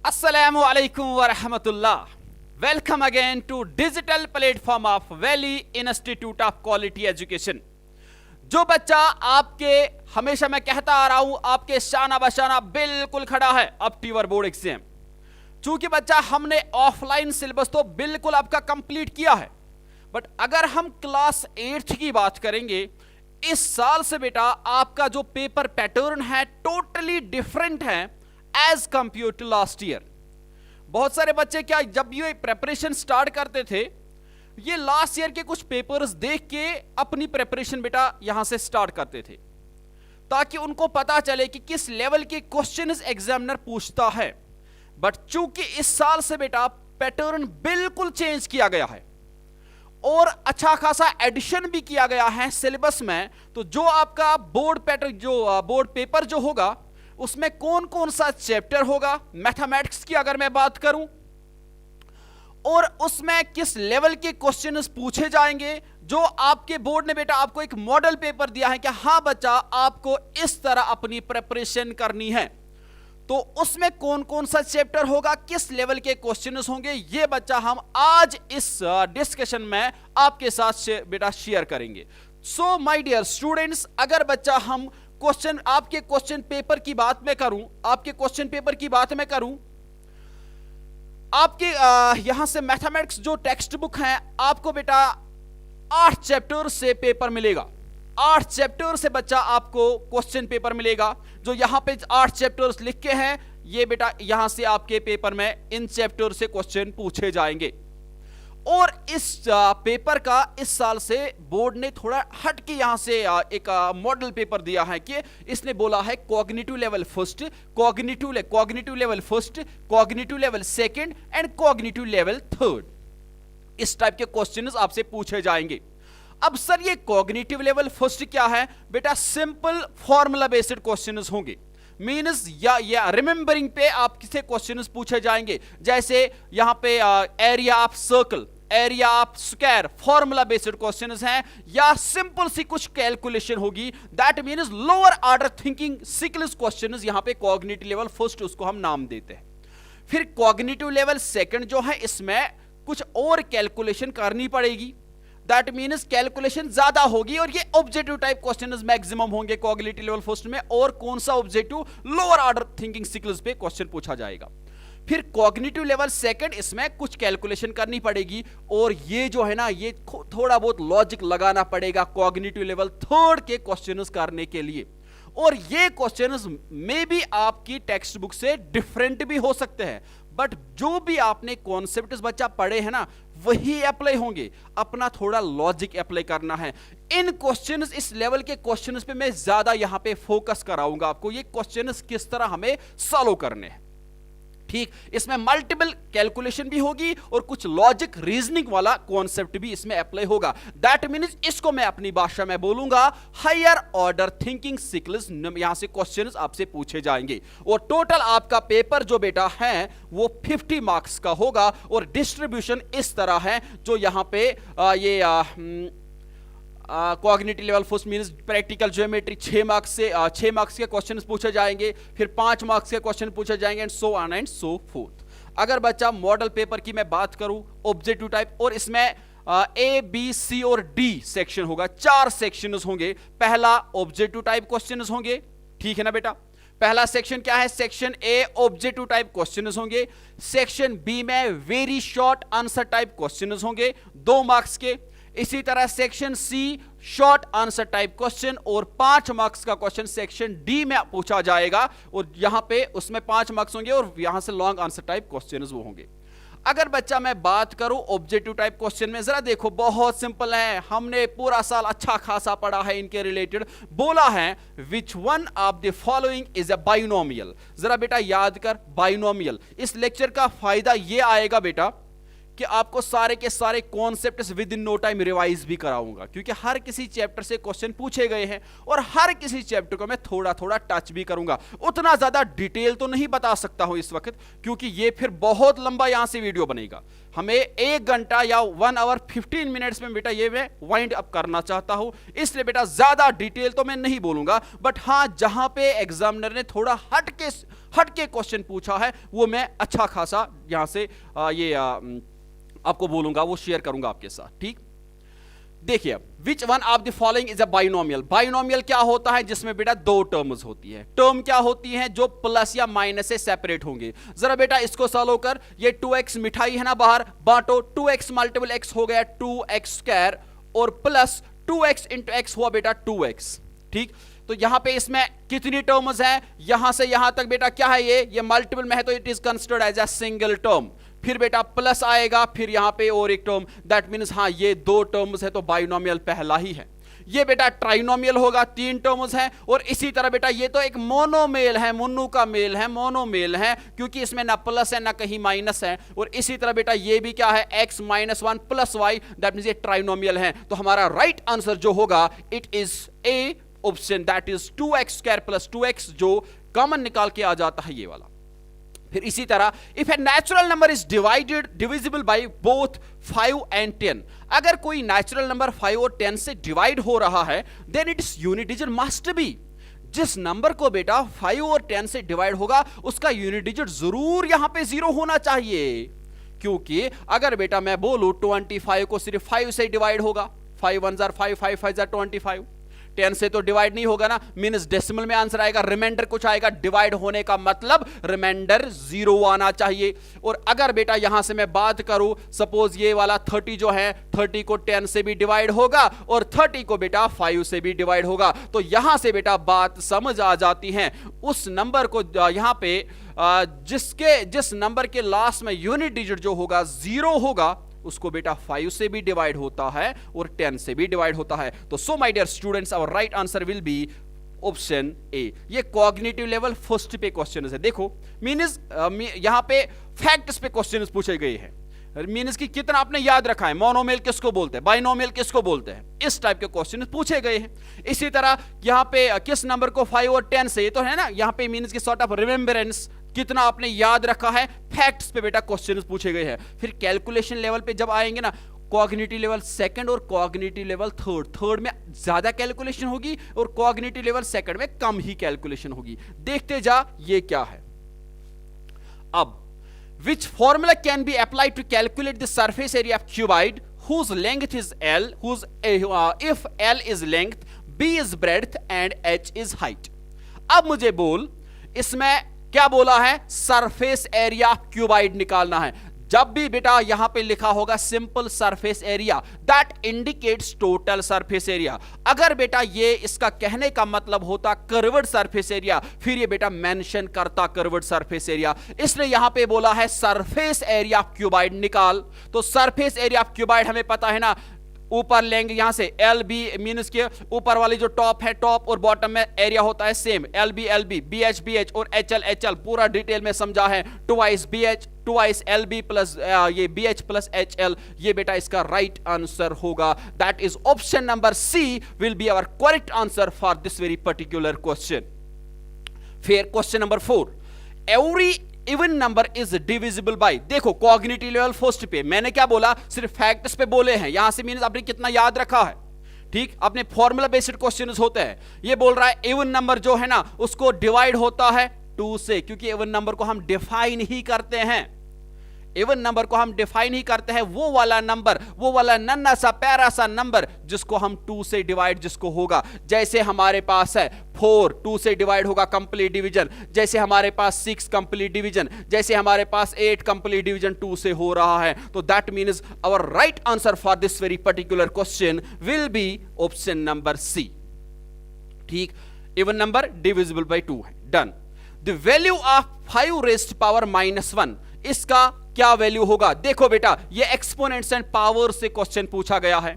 Assalamu alaikum wa rahmatullah. Welcome again to digital platform of Valley Institute of Quality Education. जो बच्चा आपके हमेशा मैं कहता आ रहा हूं आपके शाना बशाना बिल्कुल खड़ा है अब टीवर बोर्ड एग्जाम। चूंकि बच्चा हमने ऑफलाइन सिलेबस तो बिल्कुल आपका कंप्लीट किया है, बट अगर हम क्लास 8th की बात करेंगे इस साल से बेटा आपका जो पेपर पैटर्न है टोटली डिफरेंट है as compare to last year. बहुत सारे बच्चे क्या जब ये प्रेपरेशन स्टार्ट करते थे ये लास्ट ईयर के कुछ पेपर्स देख के अपनी प्रेपरेशन बेटा यहां से स्टार्ट करते थे ताकि उनको पता चले कि किस लेवल के क्वेश्चंस एग्जामिनर पूछता है। बट चूंकि इस साल से बेटा पैटर्न बिल्कुल चेंज किया गया है और अच्छा खासा एडिशन भी किया गया है सिलेबस में, तो जो आपका बोर्ड पैटर्न जो बोर्ड पेपर जो होगा उसमें कौन कौन सा चैप्टर होगा मैथमेटिक्स की अगर मैं बात करूं, और उसमें किस लेवल के क्वेश्चंस पूछे जाएंगे। जो आपके बोर्ड ने बेटा आपको एक मॉडल पेपर दिया है कि हां बच्चा आपको इस तरह अपनी प्रिपरेशन करनी है, तो उसमें कौन कौन सा चैप्टर होगा, किस लेवल के क्वेश्चंस होंगे, ये बच्चा हम आज इस डिस्कशन में आपके साथ बेटा शेयर करेंगे। सो माय डियर स्टूडेंट्स, अगर बच्चा हम क्वेश्चन आपके क्वेश्चन पेपर की बात में करूं, आपके क्वेश्चन पेपर की बात में करूं, आपके यहां से मैथमेटिक्स जो टेक्स्ट बुक है आपको बेटा 8 चैप्टर से पेपर मिलेगा। 8 चैप्टर से बच्चा आपको क्वेश्चन पेपर मिलेगा। जो यहां पे 8 चैप्टर्स लिख के हैं ये बेटा यहां से आपके पेपर में इन चैप्टर से क्वेश्चन पूछे जाएंगे। और इस पेपर का इस साल से बोर्ड ने थोड़ा हट के यहां से एक मॉडल पेपर दिया है कि इसने बोला है cognitive level first, cognitive level first, cognitive level second and cognitive level third. इस टाइप के क्वेश्चंस आपसे पूछे जाएंगे। अब सर ये कॉग्निटिव लेवल फर्स्ट क्या है बेटा? सिंपल फॉर्मूला बेस्ड क्वेश्चंस होंगे, मीन्स या रिमेंबरिंग पे आपसे क्वेश्चंस पूछे जाएंगे। जैसे यहां पे area of circle, area of square, formula based questions हैं, या सिंपल सी कुछ कैलकुलेशन होगी। That means lower order thinking sequence questions, यहां पे कॉग्निटिव लेवल फर्स्ट उसको हम नाम देते हैं। फिर कॉग्निटिव लेवल सेकंड जो है इसमें कुछ और कैलकुलेशन करनी पड़ेगी। दैट मीन्स कैलकुलेशन ज्यादा होगी और ये ऑब्जेक्टिव टाइप क्वेश्चंस मैक्सिमम होंगे कॉग्निटिव लेवल फर्स्ट में। और कौन सा objective? Lower order thinking sequence पे क्वेश्चन पूछा जाएगा। फिर कॉग्निटिव लेवल सेकंड इसमें कुछ कैलकुलेशन करनी पड़ेगी और ये जो है ना ये थोड़ा बहुत लॉजिक लगाना पड़ेगा कॉग्निटिव लेवल थर्ड के क्वेश्चंस करने के लिए। और ये क्वेश्चंस में भी आपकी टेक्स्ट बुक से डिफरेंट भी हो सकते हैं, बट जो भी आपने कॉन्सेप्ट बच्चा पढ़े हैं ना वही अप्लाई होंगे। अपना थोड़ा लॉजिक अप्लाई करना है। इन क्वेश्चंस, इस लेवल के क्वेश्चंस पे मैं ज्यादा यहां पे फोकस कराऊंगा आपको, ये क्वेश्चंस किस तरह हमें सॉल्व करने हैं। ठीक, इसमें मल्टीपल कैलकुलेशन भी होगी और कुछ लॉजिक रीजनिंग वाला कॉन्सेप्ट भी इसमें अप्लाई होगा। दैट मीन्स इसको मैं अपनी भाषा में बोलूंगा हायर ऑर्डर थिंकिंग सीक्वेंस, यहां से क्वेश्चंस आपसे पूछे जाएंगे। और टोटल आपका पेपर जो बेटा है वो 50 मार्क्स का होगा और डिस्ट्रीब्यूशन इस तरह है। जो यहां पे ये cognitive level first means practical geometry 6 marks के क्वेश्चन पूछे जाएंगे, फिर 5 मार्क्स के क्वेश्चन पूछे जाएंगे and so on and so fourth. अगर बच्चा मॉडल पेपर की मैं बात करूं ऑब्जेक्टिव टाइप, और इसमें ए बी सी और डी सेक्शन होगा, 4 सेक्शंस होंगे। पहला ऑब्जेक्टिव टाइप क्वेश्चंस होंगे, ठीक है ना बेटा। पहला सेक्शन क्या है? Section A objective type questions होंगे। सेक्शन बी में very short answer type questions होंगे 2 मार्क्स के। इसी तरह section C short answer type question और 5 मार्क्स का क्वेश्चन सेक्शन डी में पूछा जाएगा और यहां पे उसमें 5 मार्क्स होंगे और यहां से लॉन्ग आंसर टाइप क्वेश्चन वो होंगे। अगर बच्चा मैं बात करूं ऑब्जेक्टिव टाइप क्वेश्चन में, जरा देखो बहुत सिंपल है, हमने पूरा साल अच्छा खासा पढ़ा है इनके रिलेटेड। बोला है which one of the following is a binomial. जरा बेटा याद कर बाइनोमियल। इस लेक्चर का फायदा यह आएगा बेटा कि आपको सारे के सारे concepts within no time revise भी कराऊंगा, क्योंकि हर किसी चैप्टर से क्वेश्चन पूछे गए हैं और हर किसी चैप्टर को मैं थोड़ा थोड़ा टच भी करूंगा। उतना ज्यादा डिटेल तो नहीं बता सकता हूं इस वक्त, क्योंकि ये फिर बहुत लंबा यहां से वीडियो बनेगा। हमें 1 घंटा या 1 आवर 15 मिनट्स में बेटा ये मैं वाइंड अप करना चाहता हूं, इसलिए बेटा ज्यादा डिटेल तो मैं नहीं बोलूंगा, बट हां जहां पे एग्जामिनर ने थोड़ा हटके क्वेश्चन पूछा है वो मैं अच्छा खासा यहां से आपको बोलूंगा, वो शेयर करूंगा आपके साथ। ठीक, देखिए, which one of the following is a binomial. Binomial क्या होता है? जिसमें बेटा दो टर्म्स होती है। टर्म क्या होती है? जो प्लस या माइनस से सेपरेट होंगे। जरा बेटा इसको सॉल्व कर, ये 2x मिठाई है ना बाहर, बांटो, 2x मल्टीपल x हो गया 2x स्क्वायर और प्लस 2x इंटू x हुआ बेटा 2x। ठीक, तो यहां पे इसमें कितनी टर्म्स हैं? यहां से यहां तक बेटा क्या है, ये मल्टीपल में है तो it is considered as a single term. फिर बेटा प्लस आएगा, फिर यहां पे और एक टर्म, दैट मींस हां ये दो टर्म्स है तो बाइनोमियल पहला ही है। ये बेटा ट्राइनोमियल होगा, 3 टर्म्स हैं। और इसी तरह बेटा ये तो एक मोनोमेल है, मुन्नू का मेल है, मोनोमेल है, क्योंकि इसमें ना प्लस है ना कहीं माइनस है। और इसी तरह बेटा ये भी क्या है, x minus 1 plus y, that means ये ट्राइनोमियल है। तो हमारा राइट आंसर जो होगा it is A option, that is 2x square plus 2x, जो कॉमन निकाल के आ जाता है ये वाला। फिर इसी तरह if a natural number is divisible by both 5 and 10, अगर कोई नेचुरल नंबर 5 और 10 से डिवाइड हो रहा है, then its unit digit must be, जिस नंबर को बेटा 5 और 10 से डिवाइड होगा उसका यूनिट डिजिट जरूर यहां पे 0 होना चाहिए। क्योंकि अगर बेटा मैं बोलूं 25 को सिर्फ 5 से डिवाइड होगा, 5 1 जार 5, 5 5 जार 25, 10 से तो डिवाइड नहीं होगा ना, मींस डेसिमल में आंसर आएगा, रिमाइंडर कुछ आएगा, डिवाइड होने का मतलब रिमाइंडर 0 आना चाहिए। और अगर बेटा यहां से मैं बात करूं, सपोज ये वाला 30 जो है, 30 को 10 से भी डिवाइड होगा और 30 को बेटा 5 से भी डिवाइड होगा, तो यहां से बेटा बात समझ आ जाती है। उस नंबर को यहां पे जिस नंबर के लास्ट में यूनिट डिजिट जो होगा 0 होगा, उसको बेटा 5 से भी डिवाइड होता है और 10 से भी डिवाइड होता है। तो so my dear students, our right answer will be option A. ये कॉग्निटिव लेवल फर्स्ट पे क्वेश्चन है। देखो मींस यहां पे फैक्ट्स पे क्वेश्चन पूछे गए हैं, मींस कि कितना आपने याद रखा है, मोनोमेल किसको बोलते हैं, बाइनोमियल किसको बोलते हैं, इस टाइप के क्वेश्चन पूछे गए हैं। इसी तरह यहां पे किस नंबर को 5 और 10 से, तो है ना यहां पे मींस की सॉर्ट ऑफ रिमेंबरेंस, कितना आपने याद रखा है, फैक्ट्स पे बेटा क्वेश्चन पूछे गए हैं। फिर कैलकुलेशन लेवल पे जब आएंगे ना, कॉग्निटिव लेवल सेकंड और कॉग्निटिव लेवल थर्ड में ज्यादा कैलकुलेशन होगी और कॉग्निटिव लेवल सेकंड में कम ही कैलकुलेशन होगी। देखते जा ये क्या है। अब which formula can be applied to calculate the surface area of cuboid whose length is L, if L is length, B is breadth and H is height। अब मुझे बोल, इसमें क्या बोला है, सरफेस एरिया क्यूबाइड निकालना है। जब भी बेटा यहां पे लिखा होगा simple surface area, that indicates total surface area. अगर बेटा ये इसका कहने का मतलब होता कर्व्ड सरफेस एरिया, फिर ये बेटा मेंशन करता कर्व्ड सरफेस एरिया, इसलिए यहां पे बोला है सरफेस एरिया क्यूबाइड निकाल। तो सरफेस एरिया क्यूबाइड हमें पता है ना, ऊपर लेंगे यहां से एल बी, मीनस के ऊपर वाली जो टॉप है, टॉप और बॉटम में एरिया होता है same, L B B H और एच एल, पूरा डिटेल में समझा है, twice B H twice L B plus ये B H plus H L, ये बेटा इसका राइट आंसर होगा। That is option number C will be our correct answer for this very particular question. फिर question number 4, every even number is divisible by, देखो cognitive level first पे मैंने क्या बोला, सिर्फ फैक्ट्स पे बोले हैं, यहां से मींस आपने कितना याद रखा है। ठीक, अपने फॉर्मूला बेस्ड क्वेश्चंस होते हैं। ये बोल रहा है इवन नंबर जो है ना उसको डिवाइड होता है 2 से, क्योंकि इवन नंबर को हम डिफाइन ही करते हैं, इवन नंबर को हम डिफाइन ही करते हैं, वो वाला नंबर, वो वाला नन्ना सा प्यारा सा नंबर जिसको हम 2 से डिवाइड जिसको होगा। जैसे हमारे पास है 4, 2 से डिवाइड होगा कंप्लीट डिवीजन, जैसे हमारे पास 6 कंप्लीट डिवीजन, जैसे हमारे पास 8 कंप्लीट डिवीजन 2 से हो रहा है। तो that means our right answer for this very particular question will be option number C. ठीक, इवन नंबर डिविजिबल बाय 2 है, done. The value of 5 raised power -1, इसका क्या वैल्यू होगा। देखो बेटा ये एक्सपोनेंट्स एंड पावर से क्वेश्चन पूछा गया है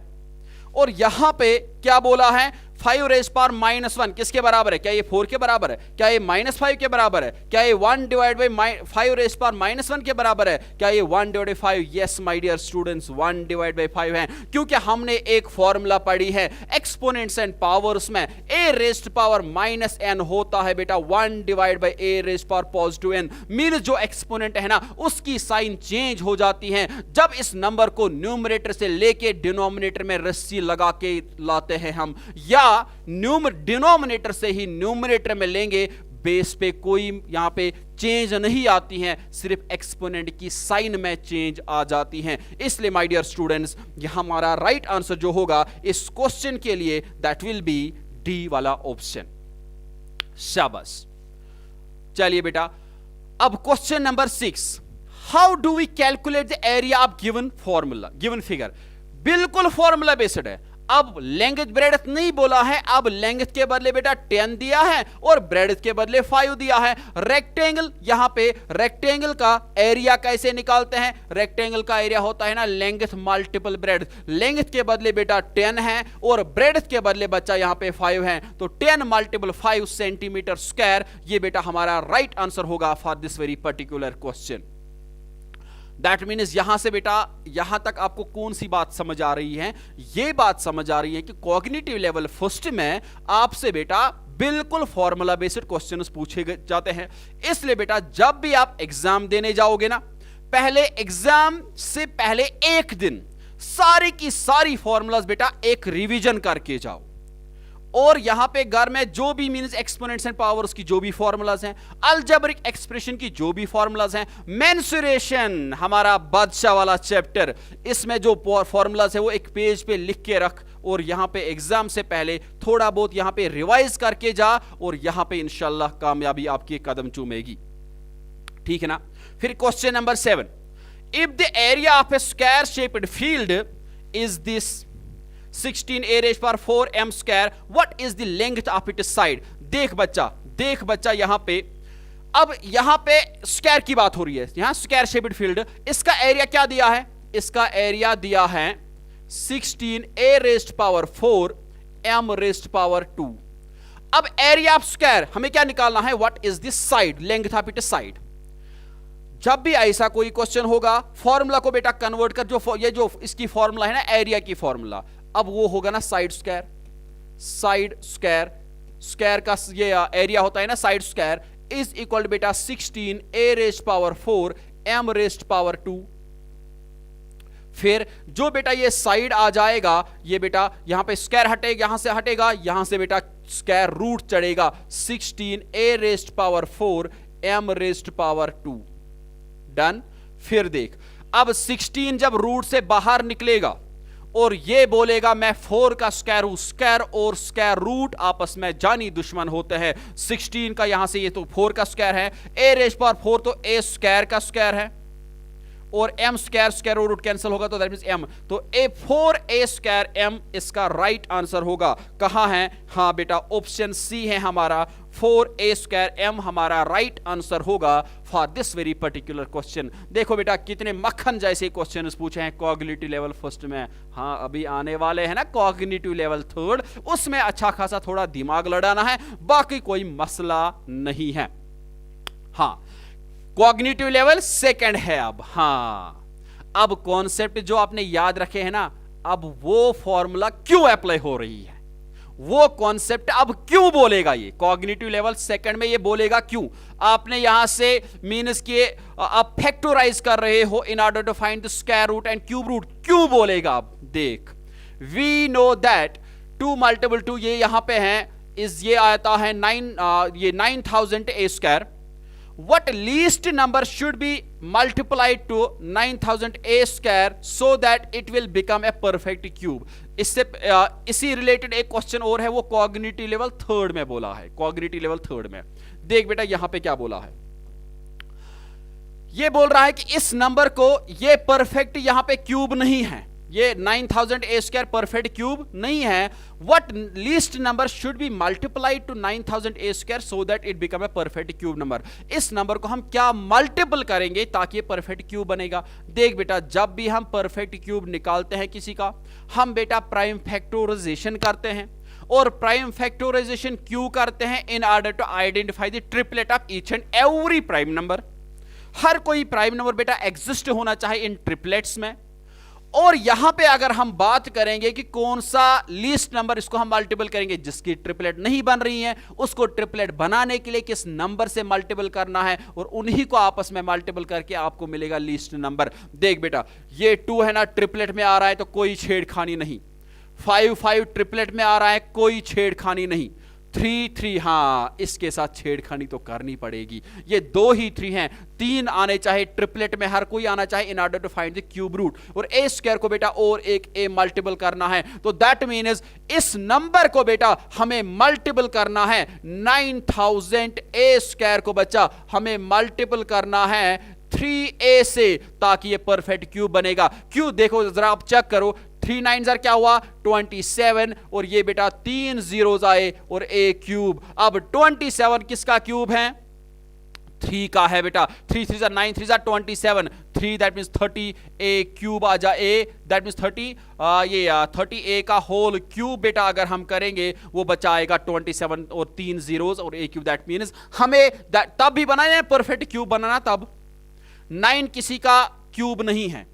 और यहां पे क्या बोला है, 5 रेज पावर -1 किसके बराबर है? क्या ये 4 के बराबर है? क्या ये -5 के बराबर है? क्या ये 1 डिवाइड बाई 5 रेज पावर -1 के बराबर है? क्या ये 1 divide by 5? Yes my dear students, 1 divide by 5 है, क्योंकि हमने एक फॉर्मूला पढ़ी है एक्सपोनेंट्स एंड पावर्स में, a रेज्ड पावर -n होता है बेटा 1 divide by a raised power positive n। Mean जो एक्सपोनेंट है ना उसकी साइन चेंज हो जाती है जब इस नंबर को न्यूमरेटर से लेके डिनोमिनेटर में रस्सी लगा के लाते हैं हम, या डिनोमिनेटर से ही न्यूमरेटर में लेंगे, बेस पे कोई यहां पे चेंज नहीं आती है, सिर्फ एक्सपोनेंट की साइन में चेंज आ जाती है। इसलिए माय डियर स्टूडेंट्स ये हमारा राइट आंसर जो होगा इस क्वेश्चन के लिए दैट विल बी डी वाला ऑप्शन। शाबाश। चलिए बेटा अब question number 6, how do we calculate the area of given formula, given figure. बिल्कुल फॉर्मूला बेस्ड है। अब लेंथ ब्रेडथ नहीं बोला है, अब लेंथ के बदले बेटा 10 दिया है और ब्रेडथ के बदले 5 दिया है। रेक्टेंगल, यहां पे रेक्टेंगल का एरिया कैसे निकालते हैं? रेक्टेंगल का एरिया होता है ना लेंथ मल्टीपल ब्रेडथ। लेंथ के बदले बेटा 10 है और ब्रेडथ के बदले बच्चा यहां पे 5 है, तो 10 मल्टीपल 5 सेंटीमीटर स्क्वायर, ये बेटा हमारा राइट आंसर होगा for this very particular question. That means यहां से बेटा यहां तक आपको कौन सी बात समझ आ रही है? ये बात समझ आ रही है कि कॉग्निटिव लेवल फर्स्ट में आपसे बेटा बिल्कुल फॉर्मूला बेस्ड क्वेश्चंस पूछे जाते हैं। इसलिए बेटा जब भी आप एग्जाम देने जाओगे ना, पहले एग्जाम से पहले एक दिन सारी की सारी फॉर्मूलाज बेटा एक रिवीजन करके जाओ, और यहां पे घर में जो भी मींस एक्सपोनेंट्स एंड पावर्स की जो भी फॉर्मूलाज हैं, अलजेब्रिक एक्सप्रेशन की जो भी फॉर्मूलाज हैं, मेंसुरेशन हमारा बादशाह वाला चैप्टर, इसमें जो फॉर्मूलाज है वो एक पेज पे लिख के रख, और यहां पे एग्जाम से पहले थोड़ा बहुत यहां पे रिवाइज करके जा, और यहां पे इंशाल्लाह कामयाबी आपकी कदम चूमेगी। ठीक है ना? फिर question number 7, if the area of A square shaped field is this 16 a raised power 4 m square, what is the length of its side? देख बच्चा यहां पे, अब यहां पे स्क्वायर की बात हो रही है, यहां स्क्वायर शेप्ड फील्ड, इसका एरिया क्या दिया है? इसका एरिया दिया है 16 a raised power 4 m raised power 2। अब एरिया ऑफ स्क्वायर हमें क्या निकालना है? What is this side, length of it side. जब भी ऐसा कोई क्वेश्चन होगा, फॉर्मूला को बेटा कन्वर्ट कर, जो ये जो इसकी फॉर्मूला है ना एरिया की फॉर्मूला, अब वो होगा ना side square. Side square, square का ये एरिया होता है ना साइड स्क्वायर, इज इक्वल बेटा 16 a raised power 4 m raised power 2। फिर जो बेटा ये साइड आ जाएगा, ये बेटा यहां पे स्क्वायर हटेगा, यहां से हटेगा, यहां से बेटा स्क्वायर रूट चढ़ेगा, 16 a raised power 4 m raised power 2। Done. फिर देख, अब 16 जब रूट से बाहर निकलेगा और ये बोलेगा मैं 4 का स्क्वायर हूं, स्क्वायर और स्क्वायर रूट आपस में जानी दुश्मन होते हैं। 16 का यहां से ये तो 4 का स्क्वायर है, a रेज़ पावर 4 तो a स्क्वायर का स्क्वायर है, और m square square root cancel होगा तो दैट मींस m, तो a 4a स्क्वायर m इसका राइट आंसर होगा। कहां है? हां बेटा ऑप्शन सी है हमारा, 4a स्क्वायर m हमारा राइट आंसर होगा for this very particular question. देखो बेटा कितने मक्खन जैसे क्वेश्चन पूछे हैं कॉग्निटिव लेवल फर्स्ट में। हाँ अभी आने वाले हैं ना कॉग्निटिव लेवल थर्ड, उसमें अच्छा खासा थोड़ा दिमाग लड़ाना है, बाकी कोई मसला नहीं है। हाँ कॉग्निटिव लेवल सेकंड है अब। हाँ अब कॉन्सेप्ट जो आपने याद रखे हैं ना, अब वो फॉर्मूला क्यों अप्लाई हो रही है, वो कॉन्सेप्ट अब क्यों बोलेगा ये कॉग्निटिव लेवल सेकंड में, ये बोलेगा क्यों? आपने यहां से मीन्स के आप फैक्टराइज कर रहे हो in order to find the square root and cube root, क्यों बोलेगा? अब देख, वी नो दैट 2 मल्टीपल 2 ये यहां पे है, इस ये आता है 9000 a square. What least number should be multiplied to 9000 a square so that it will become a perfect cube? इससे इसी रिलेटेड एक क्वेश्चन और है, वो कॉग्निटिव लेवल थर्ड में बोला है। कॉग्निटिव लेवल थर्ड में देख बेटा यहां पे क्या बोला है, ये बोल रहा है कि इस नंबर को, ये परफेक्ट यहां पे क्यूब नहीं है, ये 9000 a स्क्वायर परफेक्ट क्यूब नहीं है। What least number should be multiplied to 9000 a square so that it become a perfect cube number? इस नंबर को हम क्या मल्टीपल करेंगे ताकि ये परफेक्ट क्यूब बनेगा? देख बेटा जब भी हम परफेक्ट क्यूब निकालते हैं किसी का, हम बेटा प्राइम फैक्टराइजेशन करते हैं, और प्राइम फैक्टराइजेशन क्यों करते हैं? In order to identify the triplet of each and every prime number. हर कोई प्राइम नंबर बेटा एग्जिस्ट होना चाहिए इन ट्रिपलेट्स में। और यहां पे अगर हम बात करेंगे कि कौन सा लीस्ट नंबर, इसको हम मल्टीपल करेंगे, जिसकी ट्रिपलेट नहीं बन रही है उसको ट्रिपलेट बनाने के लिए किस नंबर से मल्टीपल करना है, और उन्हीं को आपस में मल्टीपल करके आपको मिलेगा लीस्ट नंबर। देख बेटा ये 2 है ना, ट्रिपलेट में आ रहा है तो कोई छेड़खानी नहीं। 5 ट्रिपलेट में आ रहा है, कोई छेड़खानी नहीं। 3 हाँ, इसके साथ छेड़खानी तो करनी पड़ेगी। ये 2 ही 3 हैं, 3 आने चाहे ट्रिपलेट में, हर कोई आना चाहे in order to find the cube root. और ए स्क्वायर को बेटा और एक ए मल्टीपल करना है, तो दैट मीन्स इस नंबर को बेटा हमें मल्टीपल करना है 9000 ए स्क्वायर को बच्चा हमें मल्टीपल करना है 3a से, ताकि ये परफेक्ट क्यूब बनेगा। क्यों? देखो जरा आप चेक करो, 3 9 क्या हुआ 27, और ये बेटा 3 zeros आए और a क्यूब। अब 27 किसका क्यूब है? 3 का है बेटा। 3 3 9 3 27, 3 दैट मीन्स 30 a क्यूब आ जा, a दैट मीन्स 30 30a का होल क्यूब बेटा अगर हम करेंगे वो बचा आएगा 27 और 3 zeros और a क्यूब। दैट मीन्स हमें तब भी बनाना है परफेक्ट क्यूब बनाना, तब 9 किसी का क्यूब नहीं है।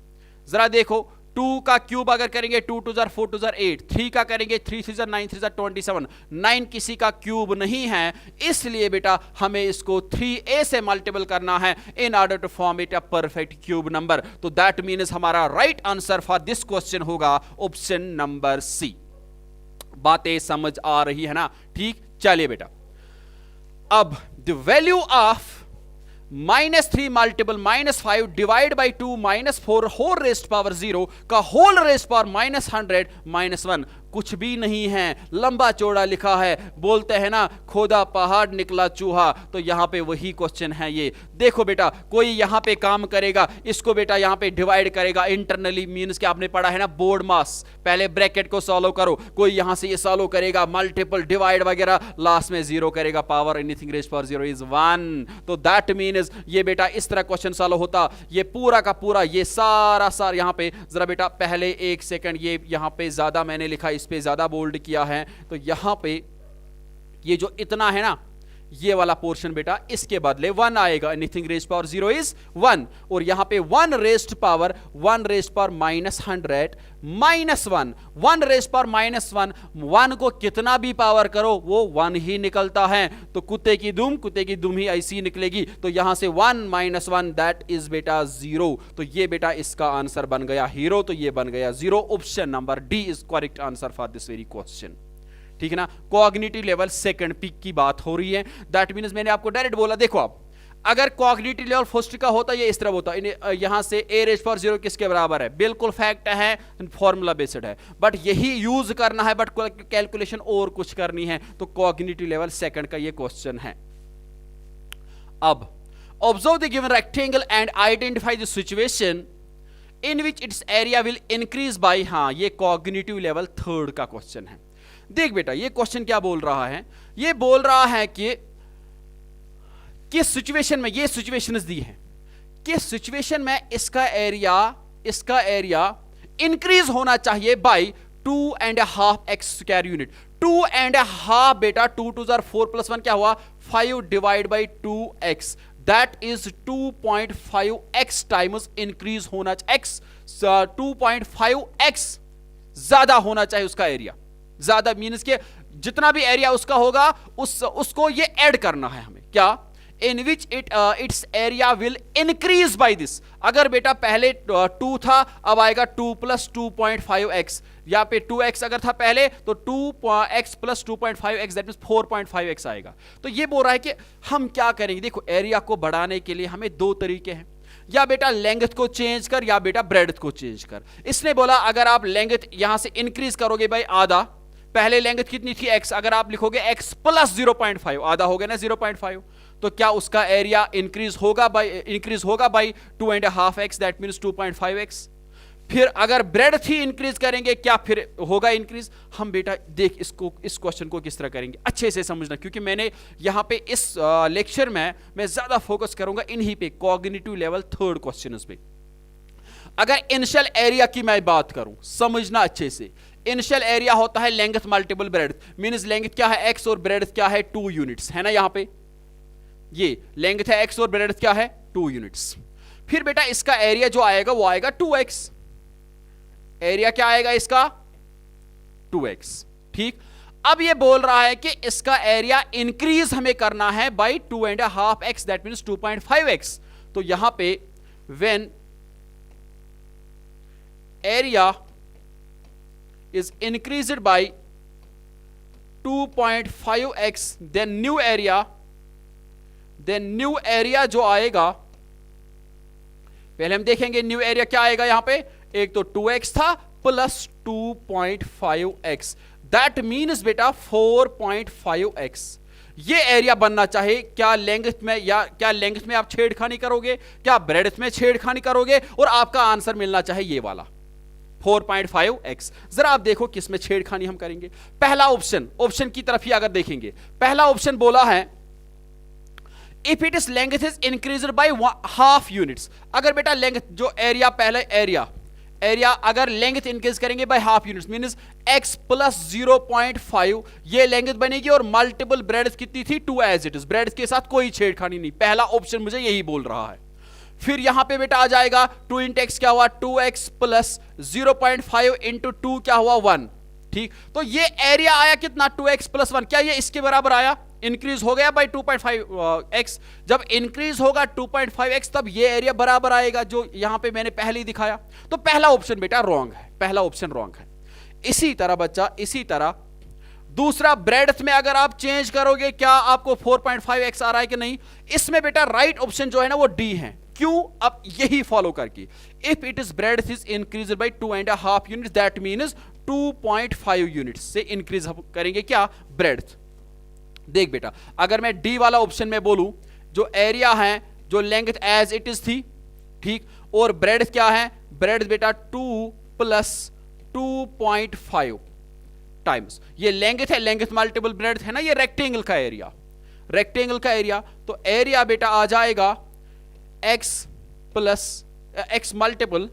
जरा देखो 2 का क्यूब अगर करेंगे 2 2 4 2 8, 3 का करेंगे 3 3 9 3 27, 9 किसी का क्यूब नहीं है, इसलिए बेटा हमें इसको 3a से मल्टीपल करना है in order to form it a perfect cube number. तो दैट मीन्स हमारा right answer for this question होगा ऑप्शन नंबर सी। बातें समझ आ रही है ना? ठीक, चलिए बेटा अब the value of -3 multiple -5 divide by 2 -4 whole raised power 0 का होल रेस्ट पावर -100 -1 कुछ भी नहीं है, लंबा चौड़ा लिखा है। बोलते हैं ना खोदा पहाड़ निकला चूहा, तो यहां पे वही क्वेश्चन है ये। देखो बेटा कोई यहां पे काम करेगा, इसको बेटा यहां पे डिवाइड करेगा इंटरनली, मींस कि आपने पढ़ा है ना बोर्ड मास, पहले ब्रैकेट को सॉल्व करो, कोई यहां से ये सॉल्व करेगा मल्टीपल डिवाइड वगैरह, लास्ट में 0 करेगा, power anything rest power 0 is 1। तो दैट मीन्स ये बेटा इस तरह क्वेश्चन सॉल्व होता। ये पूरा का पूरा ये सारा यहां पे जरा बेटा पहले 1 सेकंड, ये यहां पे ज्यादा मैंने लिखा, इस पे ज्यादा बोल्ड किया है, तो यहां पे ये जो इतना है ना ये वाला पोर्शन बेटा इसके बदले 1 आएगा, एनीथिंग रेस्ट पावर 0 इज 1, और यहां पे 1 रेस्ट पावर -100 -1 1 रेस्ट पावर -1, 1 को कितना भी पावर करो वो 1 ही निकलता है। तो कुत्ते की दुम ही ऐसी निकलेगी। तो यहां से 1 -1 दैट इज बेटा 0। तो ये बेटा इसका आंसर बन गया हीरो, तो ये बन गया 0। Option number D is correct answer for this very question. ठीक है ना? कॉग्निटिव लेवल सेकंड पिक की बात हो रही है, दैट मीन्स मैंने आपको डायरेक्ट बोला, देखो आप अगर कॉग्निटिव लेवल फर्स्ट का होता ये इस तरह होता, यहां से a रेज़ पावर 0 किसके बराबर है, बिल्कुल फैक्ट है, फॉर्मूला बेस्ड है, बट यही यूज करना है, बट कैलकुलेशन और कुछ करनी है। तो कॉग्निटिव लेवल सेकंड का ये क्वेश्चन है। अब observe the given rectangle and identify the situation in which its area will increase bye, हाँ ये कॉग्निटिव लेवल थर्ड का क्वेश्चन है। देख बेटा ये क्वेश्चन क्या बोल रहा है, ये बोल रहा है कि किस सिचुएशन में, ये सिचुएशंस दी है, किस सिचुएशन में इसका एरिया इंक्रीज होना चाहिए बाय 2.5 x स्क्वायर यूनिट। 2.5 बेटा 2 2 4 + 1 क्या हुआ 5 divide by 2x, that is 2.5x times increase होना चाहिए, x 2.5x ज्यादा होना चाहिए उसका एरिया, ज्यादा मीन्स के जितना भी एरिया उसका होगा उसको ये ऐड करना है हमें, क्या in which its area will increase by this. अगर बेटा पहले 2 था अब आएगा 2 + 2.5x, यहाँ पे 2x अगर था पहले तो 2x + 2.5x that means 4.5x आएगा। तो ये बोल रहा है कि हम क्या करेंगे, देखो एरिया को बढ़ाने के लिए हमें 2 तरीके हैं, या बेटा लेंथ को चेंज कर या बेटा ब्रेड्थ को चेंज कर। इसने बोला अगर आप लेंथ यहां से इंक्रीज करोगे भाई आधा, पहले लेंथ कितनी थी x, अगर आप लिखोगे x + 0.5 आधा हो गया ना 0.5, तो क्या उसका एरिया इंक्रीज होगा by 2.5x that means 2.5x। फिर अगर ब्रेड्थ ही इंक्रीज करेंगे क्या फिर होगा इंक्रीज। हम बेटा देख इस क्वेश्चन को किस तरह करेंगे अच्छे से समझना, क्योंकि मैंने यहां पे इस लेक्चर में मैं ज्यादा फोकस करूंगा इन्हीं पे, कॉग्निटिव लेवल थर्ड क्वेश्चन पे। अगर इनिशियल एरिया की मैं बात करूं, समझना अच्छे से, इनिशियल एरिया होता है length multiple breadth, means length क्या है x और ब्रेड्थ क्या है 2 यूनिट्स, है ना। यहां पे ये लेंथ है x और ब्रेड्थ क्या है 2 यूनिट्स। फिर बेटा इसका एरिया जो आएगा वो आएगा 2x, एरिया क्या आएगा इसका 2x, ठीक। अब ये बोल रहा है कि इसका एरिया इंक्रीज हमें करना है by 2.5x, that means 2.5x। तो यहां पे when area is increased by 2.5x, then new area जो आएगा, पहले हम देखेंगे न्यू एरिया क्या आएगा। यहां पे एक तो 2x था प्लस 2.5x, दैट मीन्स बेटा 4.5x। ये एरिया बनना चाहिए। क्या लेंथ में, या क्या लेंथ में आप छेड़खानी करोगे, क्या ब्रेड्थ में छेड़खानी करोगे, और आपका आंसर मिलना चाहिए ये वाला 4.5x। जरा आप देखो किस में छेड़खानी हम करेंगे। पहला ऑप्शन की तरफ ही अगर देखेंगे, पहला ऑप्शन बोला है if it is length is increased by half units. अगर बेटा लेंथ जो एरिया, पहले एरिया अगर लेंथ इंक्रीज करेंगे by half units means x plus 0.5, ये लेंथ बनेगी और मल्टीपल ब्रेड्थ कितनी थी 2 एज इट इज, ब्रेड्थ के साथ कोई छेड़खानी नहीं। पहला ऑप्शन मुझे यही बोल रहा है। फिर यहां पे बेटा आ जाएगा 2 इंटू एक्स क्या हुआ 2x प्लस 0.5 इंटू 2 क्या हुआ 1, ठीक। तो ये एरिया आया कितना 2x प्लस 1, क्या ये इसके बराबर आया, इंक्रीज हो गया बाई 2.5x। जब इंक्रीज होगा 2.5x तब ये एरिया बराबर आएगा जो यहां पे मैंने पहले ही दिखाया। तो पहला ऑप्शन बेटा रॉन्ग है, पहला ऑप्शन रॉन्ग है। इसी तरह बच्चा, इसी तरह दूसरा ब्रेड्थ में अगर आप चेंज करोगे, क्या आपको 4.5x आ रहा है कि नहीं, इसमें बेटा राइट ऑप्शन जो है ना वो डी है। क्यों, अब यही फॉलो करके, if it is breadth is increase by 2.5 units, that means 2.5 units से इंक्रीज करेंगे क्या ब्रेड्थ। देख बेटा अगर मैं डी वाला ऑप्शन में बोलूं, जो एरिया है जो लेंथ एज इट इज थी, ठीक, और ब्रेड्थ क्या है, ब्रेड्थ बेटा 2 प्लस 2.5 टाइम्स, ये लेंथ है, लेंथ मल्टीपल ब्रेड्थ है ना, ये रेक्टेंगल का एरिया, रेक्टेंगल का एरिया। तो एरिया बेटा आ जाएगा x plus x multiple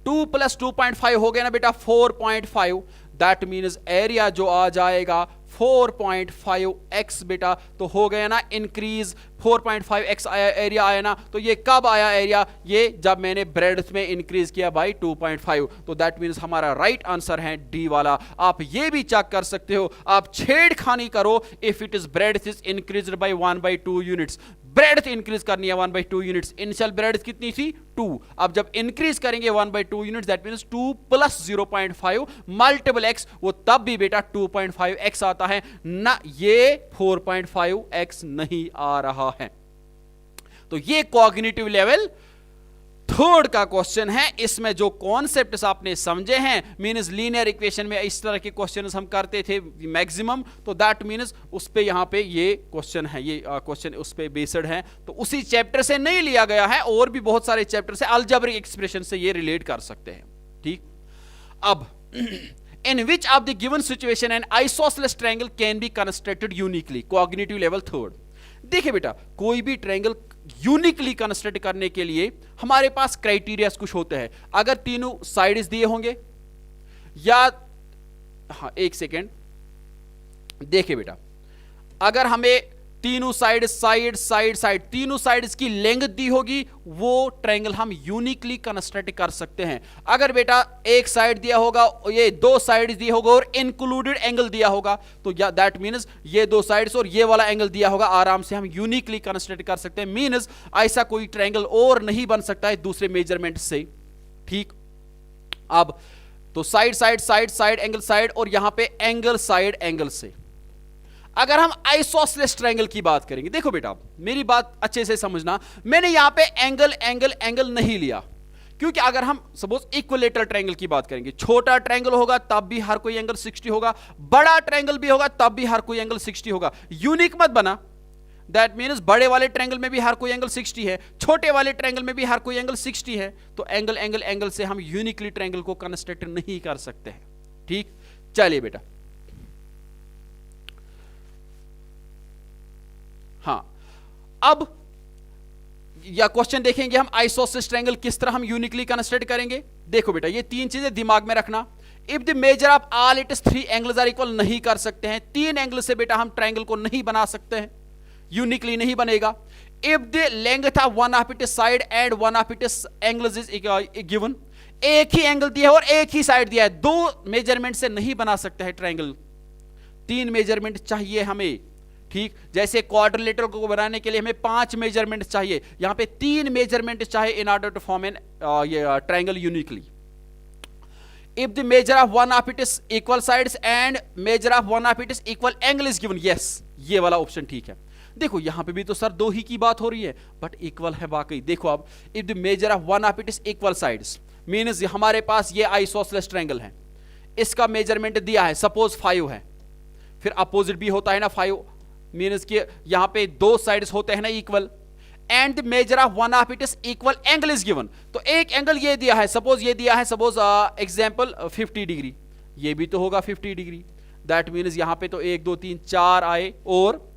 2 plus 2.5 हो गया ना बेटा 4.5, दैट मीन्स एरिया जो आ जाएगा 4.5x बेटा, तो हो गया ना इंक्रीज 4.5x आया एरिया आया ना। तो ये कब आया एरिया, ये जब मैंने ब्रेड्थ में इंक्रीज किया बाई 2.5। तो दैट मीन्स हमारा राइट आंसर है डी वाला। आप ये भी चेक कर सकते हो, आप छेड़खानी करो, if it is breadth is increased by 1/2 units, breadth increase करनी है 1/2 यूनिट्स, इनिशियल ब्रेड्थ कितनी थी 2, अब जब इंक्रीज करेंगे 1/2 units, that means 2 plus 0.5 multiple x, वो तब भी बेटा 2.5x आता है ना, ये 4.5x नहीं आ रहा है। तो ये कॉग्निटिव लेवल थर्ड का क्वेश्चन है। इसमें जो कॉन्सेप्ट्स आपने समझे हैं, मींस लीनियर इक्वेशन में इस तरह के क्वेश्चंस हम करते थे मैक्सिमम, तो दैट मींस उस पे यहां पे ये क्वेश्चन है, ये क्वेश्चन उस पे बेस्ड है। तो उसी चैप्टर से नहीं लिया गया है, और भी बहुत सारे चैप्टर से अलजेब्रिक एक्सप्रेशन से ये रिलेट कर सकते हैं, ठीक। अब in which of the given situation an isosceles triangle can be constructed uniquely, cognitive level third. देखिए बेटा कोई भी ट्रायंगल यूनिकली कंस्ट्रक्ट करने के लिए हमारे पास क्राइटेरिया कुछ होते हैं। अगर तीनों साइड्स दिए होंगे, या हाँ एक सेकेंड देखिए बेटा, अगर हमें तीनों साइड तीनों साइड्स की लेंथ दी होगी, वो ट्रायंगल हम यूनिकली कंस्ट्रक्ट कर सकते हैं। अगर बेटा एक साइड दिया होगा, ये दो साइड्स दिए होगा और इंक्लूडेड एंगल दिया होगा, तो दैट मींस ये दो साइड्स और ये वाला एंगल दिया होगा, आराम से हम यूनिकली कंस्ट्रक्ट कर सकते हैं। मींस ऐसा कोई ट्रायंगल और नहीं बन सकता है दूसरे मेजरमेंट से, ठीक। अब तो साइड एंगल साइड, और यहां पे एंगल साइड एंगल से अगर हम आइसोसेलेस ट्रायंगल की बात करेंगे, देखो बेटा मेरी बात अच्छे से समझना, मैंने यहां पे एंगल नहीं लिया, क्योंकि अगर हम सपोज इक्विलेटरल ट्रायंगल की बात करेंगे, छोटा ट्रायंगल होगा तब भी हर कोई एंगल 60 होगा, बड़ा ट्रायंगल भी होगा तब भी हर कोई एंगल 60 होगा। यूनिक मत बना, दैट मीन्स बड़े वाले ट्रायंगल में भी हर कोई एंगल 60 है, छोटे वाले ट्रायंगल में भी हर कोई एंगल 60 है, तो एंगल से हम यूनिकली ट्रायंगल को कंस्ट्रक्ट नहीं कर सकते हैं, ठीक। चलिए बेटा, हाँ अब या क्वेश्चन देखेंगे हम, आइसोसेलेस ट्रायंगल किस तरह हम यूनिकली कंस्ट्रक्ट करेंगे। देखो बेटा ये तीन चीजें दिमाग में रखना, if the measure of all its 3 angles are equal, नहीं कर सकते हैं, 3 एंगल से बेटा हम ट्रायंगल को नहीं बना सकते हैं, यूनिकली नहीं बनेगा। If the length of one of its side and one of its angles is given, एक ही एंगल दिया है और एक ही साइड दिया है, 2 मेजरमेंट से नहीं बना सकते हैं ट्रायंगल, 3 मेजरमेंट चाहिए हमें, ठीक। जैसे क्वाड्रिलेटरल को बनाने के लिए हमें 5 मेजरमेंट चाहिए, यहां पे 3 मेजरमेंट चाहिए in order to form an triangle uniquely. If the measure of one of it is equal sides and measure of one of it is equal angle is given, yes, ये वाला option ठीक है। देखो यहां पे भी तो सर 2 ही की बात हो रही है, बट इक्वल है वाकई। देखो अब if the measure of one of it is equal sides means हमारे पास ये आइसोसेलेस ट्रायंगल है, इसका मेजरमेंट दिया है, सपोज 5 है, फिर अपोजिट भी होता है ना 5, मींस कि यहां पे 2 साइड्स होते हैं ना equal, and the measure of one of it is equal angle is given, तो एक एंगल ये दिया है, सपोज ये दिया है, सपोज एग्जांपल 50 डिग्री, ये भी तो होगा 50 डिग्री, दैट मींस यहां पे तो 1 2 3 4 आए और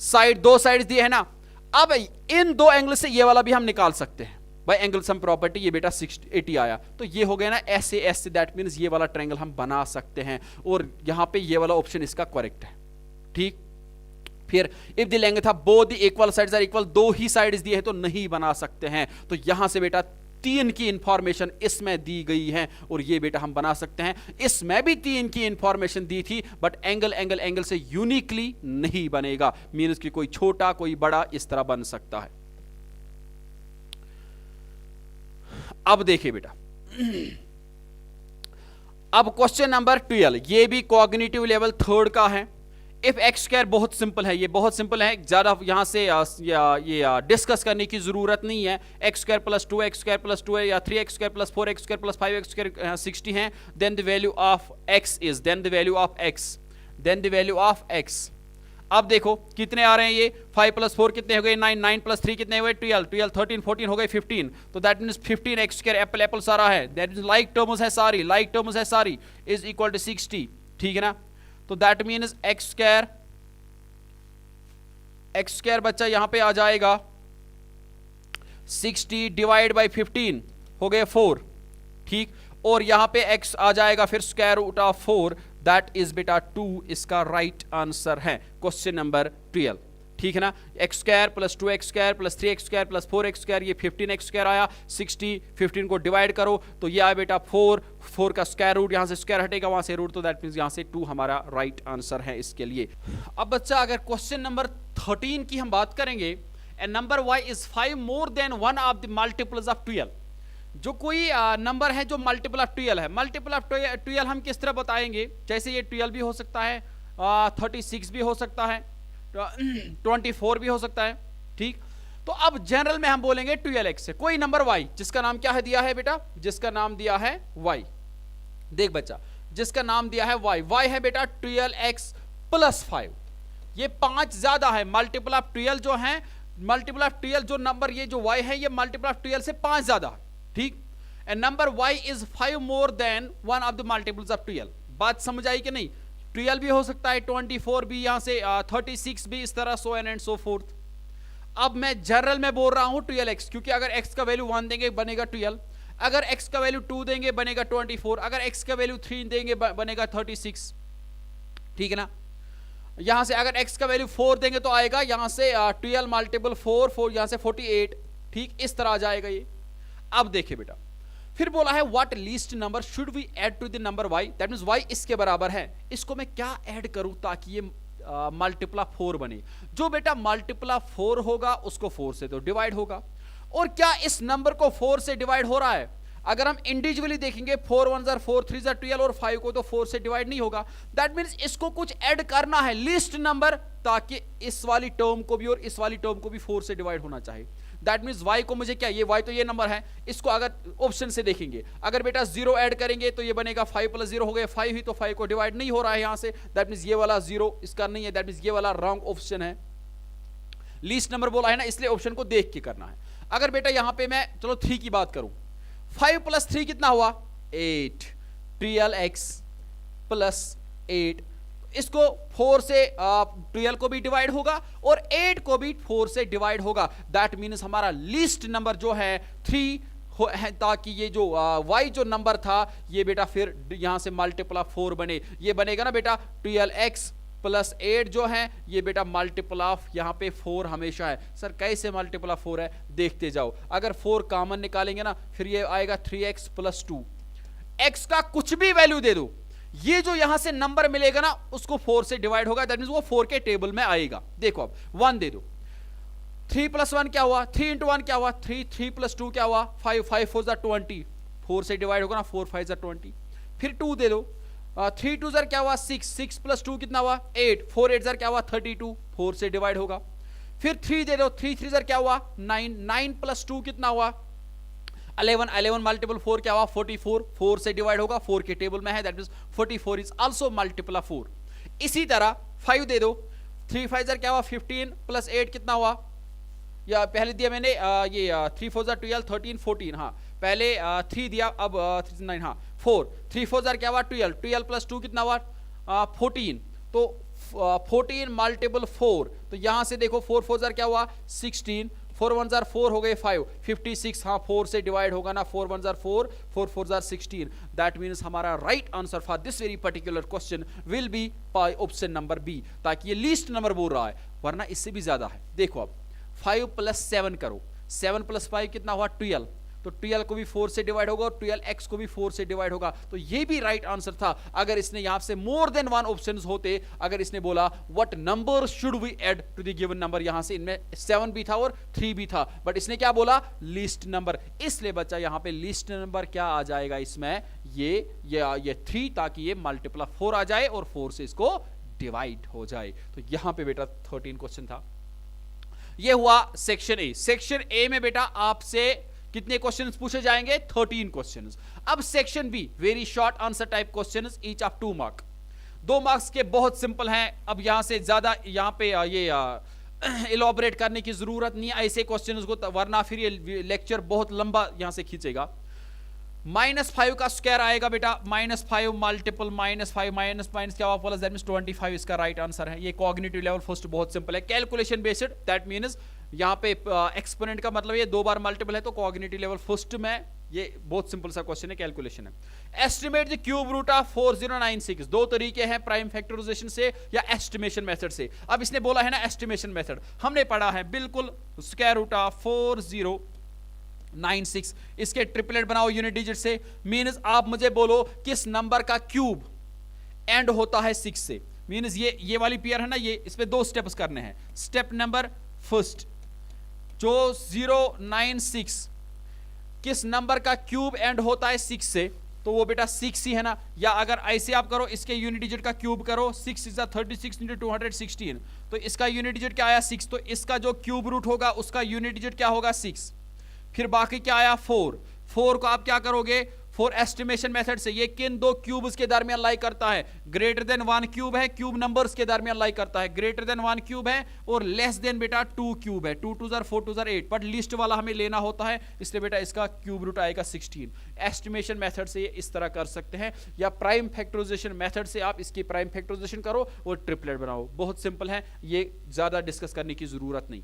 साइड 2 साइड्स दिए है ना। अब इन 2 एंगल से ये वाला भी हम निकाल सकते हैं बाय एंगल सम प्रॉपर्टी, ये बेटा 80 आया, तो ये हो गया ना ऐसे ऐसे, दैट मींस ये वाला ट्रायंगल हम बना सकते हैं, और यहां पे ये वाला ऑप्शन इसका करेक्ट है, ठीक। फिर if the length of both the equal sides are equal, 2 ही साइड्स दिए हैं तो नहीं बना सकते हैं, तो यहां से बेटा 3 की इंफॉर्मेशन इसमें दी गई है और ये बेटा हम बना सकते हैं। इसमें भी 3 की इंफॉर्मेशन दी थी, बट एंगल एंगल एंगल से यूनिकली नहीं बनेगा, मींस कि कोई छोटा कोई बड़ा इस तरह बन सकता है। अब देखिए बेटा, अब क्वेश्चन नंबर 12, ये भी कॉग्निटिव लेवल 3 का है। इफ एक्स स्क्वायर, बहुत सिंपल है, ये बहुत सिंपल है, ज्यादा यहां से ये डिस्कस करने की जरूरत नहीं है। X square plus 2 x square plus 2 है, या 3 x square plus 4 x square plus 5 x square 60 है, then the value of x is, then the value of x, then the value of x. अब देखो कितने आ रहे हैं, ये 5 प्लस 4 कितने हो गए 9, 9 प्लस 3 कितने हुए 12, 12 13 14 हो गए 15, तो that means 15 x square Apple Apple सारा है, दैट मींस लाइक टर्म्स है सारी, लाइक टर्म्स है सारी, इज इक्वल टू 60, ठीक है ना। तो दैट मींस एक्स स्क्वायर बच्चा यहां पे आ जाएगा 60 डिवाइड बाई 15 हो गए 4, ठीक, और यहां पे x आ जाएगा फिर square root of 4, that is बेटा 2 इसका राइट आंसर है क्वेश्चन नंबर 12, ठीक है ना। X square plus 2 x square plus 3 x square plus 4 x square, ये 15 एक्स स्क्वायर आया, 60 15 को डिवाइड करो तो ये आया बेटा 4 का स्क्वायर रूट, यहां से स्क्वायर हटेगा वहां से रूट, तो दैट मींस यहां से 2 हमारा राइट आंसर है इसके लिए। अब बच्चा अगर क्वेश्चन नंबर 13 की हम बात करेंगे, a number y is 5 more than one of the multiples of 12, जो कोई नंबर है जो मल्टीपल ऑफ 12 है, मल्टीपल ऑफ 12 हम किस तरह बताएंगे, जैसे ये 12 भी हो सकता है, 36 भी हो सकता है, 24 भी हो सकता है, ठीक। तो अब जनरल में हम बोलेंगे 12x से कोई नंबर y जिसका नाम क्या है दिया है बेटा, जिसका नाम दिया है y, देख बच्चा जिसका नाम दिया है y है बेटा 12x प्लस 5, ये 5 ज्यादा है, मल्टीपल ऑफ 12 जो है, मल्टीपल ऑफ 12 जो नंबर ये जो y है ये मल्टीपल ऑफ 12 से 5 ज्यादा है, ठीक। And number y is 5 more than one of the multiples of 12, बात समझ आई कि नहीं। 12 भी हो सकता है, 24 भी, यहां से 36 भी, इस तरह सो एंड सो फोर्थ। अब मैं जनरल में बोल रहा हूं 12x, क्योंकि अगर x का वैल्यू 1 देंगे बनेगा 12, अगर x का वैल्यू 2 देंगे बनेगा 24, अगर x का वैल्यू 3 देंगे बनेगा 36, ठीक है ना। यहां से अगर x का वैल्यू 4 देंगे तो आएगा यहां से 12 मल्टीपल 4 यहां से 48, ठीक, इस तरह आ जाएगा ये। अब देखिए बेटा, फिर बोला है what least number should we add to the number y, that means y इसके बराबर है, इसको मैं क्या ऐड करूं ताकि ये मल्टीपल 4 बने। जो बेटा मल्टीपल 4 होगा उसको 4 से तो डिवाइड होगा, और क्या इस नंबर को 4 से डिवाइड हो रहा है, अगर हम इंडिविजुअली देखेंगे 4 1 जार 4 3 जार 12 और 5 को तो 4 से डिवाइड नहीं होगा, दैट मींस इसको कुछ ऐड करना है लीस्ट नंबर, ताकि इस वाली टर्म को भी और इस वाली टर्म को भी 4 से डिवाइड होना चाहिए। दैट मींस y को मुझे क्या, ये y तो ये नंबर है, इसको अगर ऑप्शन से देखेंगे, अगर बेटा 0 ऐड करेंगे तो ये बनेगा 5 प्लस 0 हो गया 5 ही, तो 5 को डिवाइड नहीं हो रहा है यहां से, दैट मींस ये वाला 0 इसका नहीं है, दैट मींस ये वाला रॉन्ग ऑप्शन है। लीस्ट नंबर बोला है ना, इसलिए ऑप्शन को देख के करना है। अगर बेटा यहां पे मैं चलो 3 की बात करूं, 5 प्लस 3 कितना हुआ 8, 12x प्लस 8, इसको 4 से 12 को भी डिवाइड होगा और 8 को भी 4 से डिवाइड होगा, दैट मीन्स हमारा लीस्ट नंबर जो है 3 है, ताकि ये जो y जो नंबर था ये बेटा फिर यहां से मल्टीपल ऑफ 4 बने। ये बनेगा ना बेटा 12x प्लस 8 जो है ये बेटा मल्टीपल ऑफ यहाँ पे 4 हमेशा है। सर कैसे मल्टीपल ऑफ 4 है, देखते जाओ। अगर 4 कॉमन निकालेंगे ना फिर ये आएगा 3x प्लस 2। x का कुछ भी वैल्यू दे दो, ये जो यहां से नंबर मिलेगा ना उसको 4 से डिवाइड होगा, दैट मींस वो 4 के टेबल में आएगा। देखो अब 1 दे दो, 3 प्लस 1 क्या हुआ, 3 इंटू 1 क्या हुआ 3, 3 प्लस 2 क्या हुआ 5, 5 4 ज़ा 20, 4 से डिवाइड होगा ना 4 5 ज़ा 20। फिर 2 दे दो, 3 2 ज़ा क्या हुआ 6, 6 प्लस 2 कितना हुआ 8, 4 8 ज़ा क्या हुआ 32, 4 से डिवाइड होगा। फिर 3 दे दो, 3 3 ज़ा क्या हुआ 9, 9 प्लस 2 कितना हुआ 11, 11 मल्टीपल 4 क्या हुआ 44, 4 से डिवाइड होगा, 4 के टेबल में है, that means 44 is also multiple of 4। इसी तरह 5 दे दो, 3 5 ज़ा क्या हुआ 15 प्लस 8 कितना हुआ, या पहले दिया मैंने ये 3 4 ज़ा 12, 13 14, हाँ पहले 3 दिया, अब 9, हाँ 4, 3 4 ज़ा क्या हुआ 12, 12 प्लस 2 कितना हुआ 14, तो 14 मल्टीपल 4, तो यहां से देखो 4 4 ज़ा क्या हुआ 16, 4 1 ज़ा 4 हो गए 5, 56, हाँ 4 से डिवाइड होगा ना, 4 1 ज़ा 4, 4 4 ज़ा 16, दैट मीन्स हमारा right answer for this very particular question will be option number B, ताकि ये लीस्ट नंबर बोल रहा है, वरना इससे भी ज्यादा है। देखो अब 5 प्लस 7 करो, 7 प्लस 5 कितना हुआ 12, तो 12 को भी 4 से डिवाइड होगा और 12x को भी 4 से डिवाइड होगा, तो ये भी राइट आंसर था। अगर इसने यहां से मोर देन 1 ऑप्शंस होते, अगर इसने बोला what number should we add to the given number, यहां से इनमें 7 भी था और 3 भी था, बट इसने क्या बोला लीस्ट नंबर, इसलिए बच्चा यहां पे लीस्ट नंबर क्या आ जाएगा इसमें, ये 3, ताकि ये मल्टीपल ऑफ 4 आ जाए और 4 से इसको डिवाइड हो जाए। तो यहां पे बेटा 13 क्वेश्चन था। ये हुआ सेक्शन ए। सेक्शन ए में बेटा आपसे कितने क्वेश्चंस पूछे जाएंगे 13 क्वेश्चंस। अब section be very short answer type questions each of 2 mark, 2 marks के बहुत सिंपल हैं। अब यहां से ज्यादा यहां पे ये इलॉबरेट करने की जरूरत नहीं है ऐसे क्वेश्चंस को, वरना फिर ये लेक्चर बहुत लंबा यहां से खींचेगा। -5 का स्क्वायर आएगा बेटा, -5 मल्टीपल -5 माइनस माइनस क्या हुआ प्लस, दैट मींस 25 इसका राइट आंसर है। ये कॉग्निटिव लेवल फर्स्ट बहुत सिंपल है, कैलकुलेशन बेस्ड, दैट मींस यहाँ पे एक्सपोनेंट का मतलब ये 2 बार मल्टीपल है, तो कॉग्निटिव लेवल फर्स्ट में ये बहुत सिंपल सा क्वेश्चन है, कैलकुलेशन है। Estimate the cube root of 4096, 2 तरीके हैं, प्राइम फैक्टराइजेशन से या एस्टिमेशन मेथड से। अब इसने बोला है ना एस्टिमेशन मेथड, हमने पढ़ा है बिल्कुल, स्क्वायर रूट ऑफ 4096, इसके ट्रिपलेट बनाओ यूनिट डिजिट से, मीन्स आप मुझे बोलो किस नंबर का क्यूब एंड होता है 6 से, मीन्स ये वाली पेयर है ना, ये इस पे 2 स्टेप्स करने हैं। स्टेप नंबर फर्स्ट, जो 096 किस नंबर का क्यूब एंड होता है 6 से, तो वो बेटा 6 ही है ना, या अगर ऐसे आप करो इसके यूनिट डिजिट का क्यूब करो, 6 इज 36 इंटू 216, तो इसका यूनिट डिजिट क्या आया 6, तो इसका जो क्यूब रूट होगा उसका यूनिट डिजिट क्या होगा 6। फिर बाकी क्या आया 4, 4 को आप क्या करोगे, 4 एस्टिमेशन मेथड से, ये किन 2 क्यूब्स के दरमियान लाई करता है, ग्रेटर देन 1 क्यूब है, क्यूब नंबर्स के दरमियान लाई करता है, ग्रेटर देन 1 क्यूब है और लेस देन बेटा 2 क्यूब है, 2 2 ज़ार 4 2 ज़ार 8, बट लिस्ट वाला हमें लेना होता है, इसलिए बेटा इसका क्यूब रूट आएगा 16। एस्टिमेशन मेथड से ये इस तरह कर सकते हैं, या प्राइम फैक्टराइजेशन मेथड से आप इसकी प्राइम फैक्टराइजेशन करो और ट्रिपलेट बनाओ, बहुत सिंपल है, ये ज्यादा डिस्कस करने की जरूरत नहीं।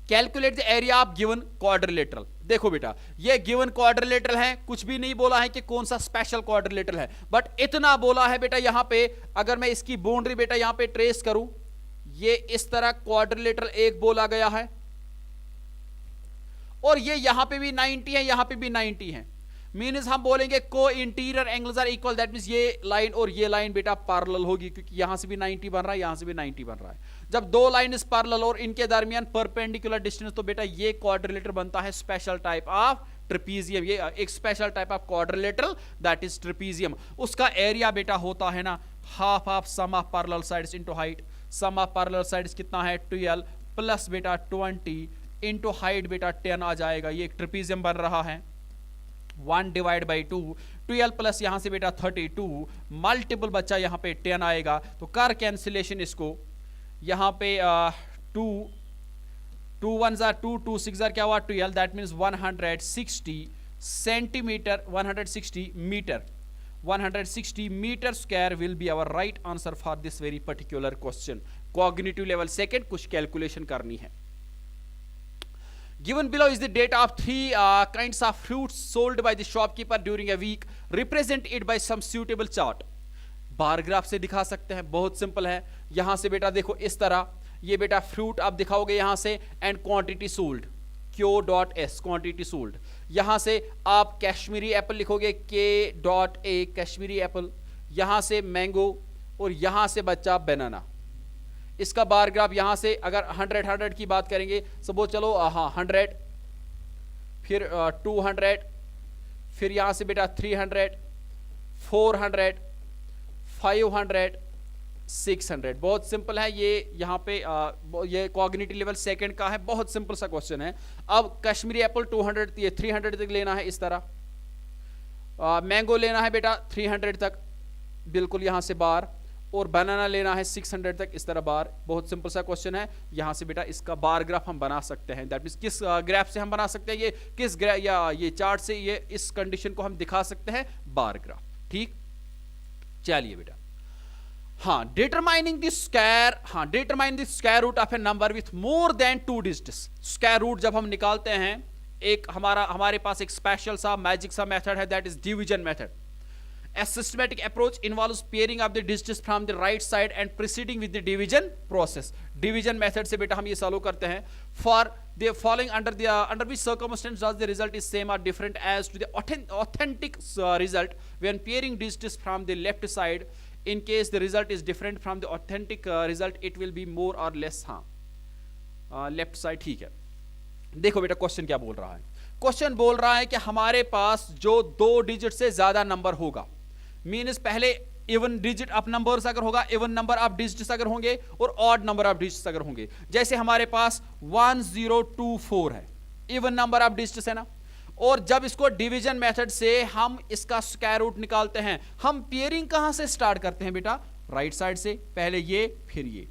Calculate the area of given quadrilateral, देखो बेटा ये गिवन क्वाड्रिलेटरल है, कुछ भी नहीं बोला है कि कौन सा स्पेशल क्वाड्रिलेटरल है, बट इतना बोला है बेटा यहां पे, अगर मैं इसकी बाउंड्री बेटा यहां पे ट्रेस करूं, ये इस तरह क्वाड्रिलेटरल एक बोला गया है, और ये यहां पे भी 90 है, यहां पे भी 90 है, मीन्स हम बोलेंगे को interior angles are equal, that means ये लाइन और ये लाइन बेटा पैरेलल होगी, क्योंकि यहां से भी 90 बन रहा है, यहां से भी 90 बन रहा है। जब 2 लाइन इस पैरेलल और इनके दरमियान परपेंडिकुलर डिस्टेंस, तो बेटा ये क्वाड्रिलेटरल बनता है स्पेशल टाइप ऑफ ट्रेपीजियम, ये एक special type of quadrilateral that is trapezium. उसका एरिया बेटा होता है ना half of sum of parallel sides into height, sum of parallel sides कितना है 12 प्लस बेटा 20 इनटू हाइट बेटा 10 आ जाएगा, ये एक ट्रेपीजियम बन रहा है। 1 डिवाइड बाई 2, 12 प्लस यहां से बेटा 32 मल्टीपल बच्चा यहां पे 10 आएगा, तो कर कैंसिलेशन इसको, यहां पे 2 2 1 ज़ार 2 2 6 ज़ार क्या हुआ 12, that means 160 centimetre, 160 metre, 160 metre square will be our right answer for this very particular question. Cognitive level second, कुछ कैलकुलेशन करनी है। Given below is the data of three kinds of fruits sold by the shopkeeper during a week. Represent it by some suitable chart. Bar graph से दिखा सकते हैं, बहुत simple है। यहां से बेटा देखो इस तरह, ये बेटा फ्रूट आप दिखाओगे यहां से, and quantity sold, Q.S quantity sold. यहां से आप कश्मीरी एप्पल लिखोगे K.A कश्मीरी एप्पल, यहां से मैंगो, और यहां से बच्चा बनाना। इसका बार ग्राफ यहां से अगर 100 की बात करेंगे, सपोज चलो हाँ 100, फिर 200, फिर यहां से बेटा 300, 400, 500, 600। बहुत सिंपल है ये। यहाँ पे ये कॉग्निटिव लेवल सेकंड का है, बहुत सिंपल सा क्वेश्चन है। अब कश्मीरी एप्पल 200 ये 300 तक लेना है इस तरह। मैंगो लेना है बेटा 300 तक, बिल्कुल यहाँ से बार, और बनाना लेना है 600 तक इस तरह बार। बहुत सिंपल सा क्वेश्चन है। यहाँ से बेटा इसका बार ग्राफ हम बना सकते हैं। दैट मीन्स किस ग्राफ से हम बना सकते हैं, ये किस ग्राफ या ये चार्ट से ये इस कंडीशन को हम दिखा सकते हैं, बार ग्राफ। ठीक, चलिए बेटा। हाँ, डिटरमाइनिंग द स्क्वायर, हाँ determine the square root of a number with more than 2 digits. Square root जब हम निकालते हैं, एक हमारे पास एक स्पेशल सा मैजिक सा मेथड है, that is division method. A systematic approach involves pairing of the digits from the right side and proceeding with the division process. Division method से बेटा हम ये सॉल्व करते हैं। For the following under which circumstance does the result is same or different as to the authentic result when pairing digits from the left side? In case the result is different from the authentic result, it will be more or less, हाँ left side. ठीक है, देखो बेटा question क्या बोल रहा है। Question बोल रहा है कि हमारे पास जो 2 डिजिट से ज्यादा नंबर होगा, मीन्स पहले इवन डिजिट ऑफ नंबर्स अगर होगा, इवन नंबर ऑफ डिजिट्स अगर होंगे, और ऑड नंबर ऑफ डिजिट्स अगर होंगे। जैसे हमारे पास 1024 है, इवन नंबर ऑफ डिजिट्स है ना, और जब इसको डिवीजन मेथड से हम इसका स्क्वायर रूट निकालते हैं, हम पेयरिंग कहां से स्टार्ट करते हैं बेटा, राइट साइड से, पहले ये फिर ये।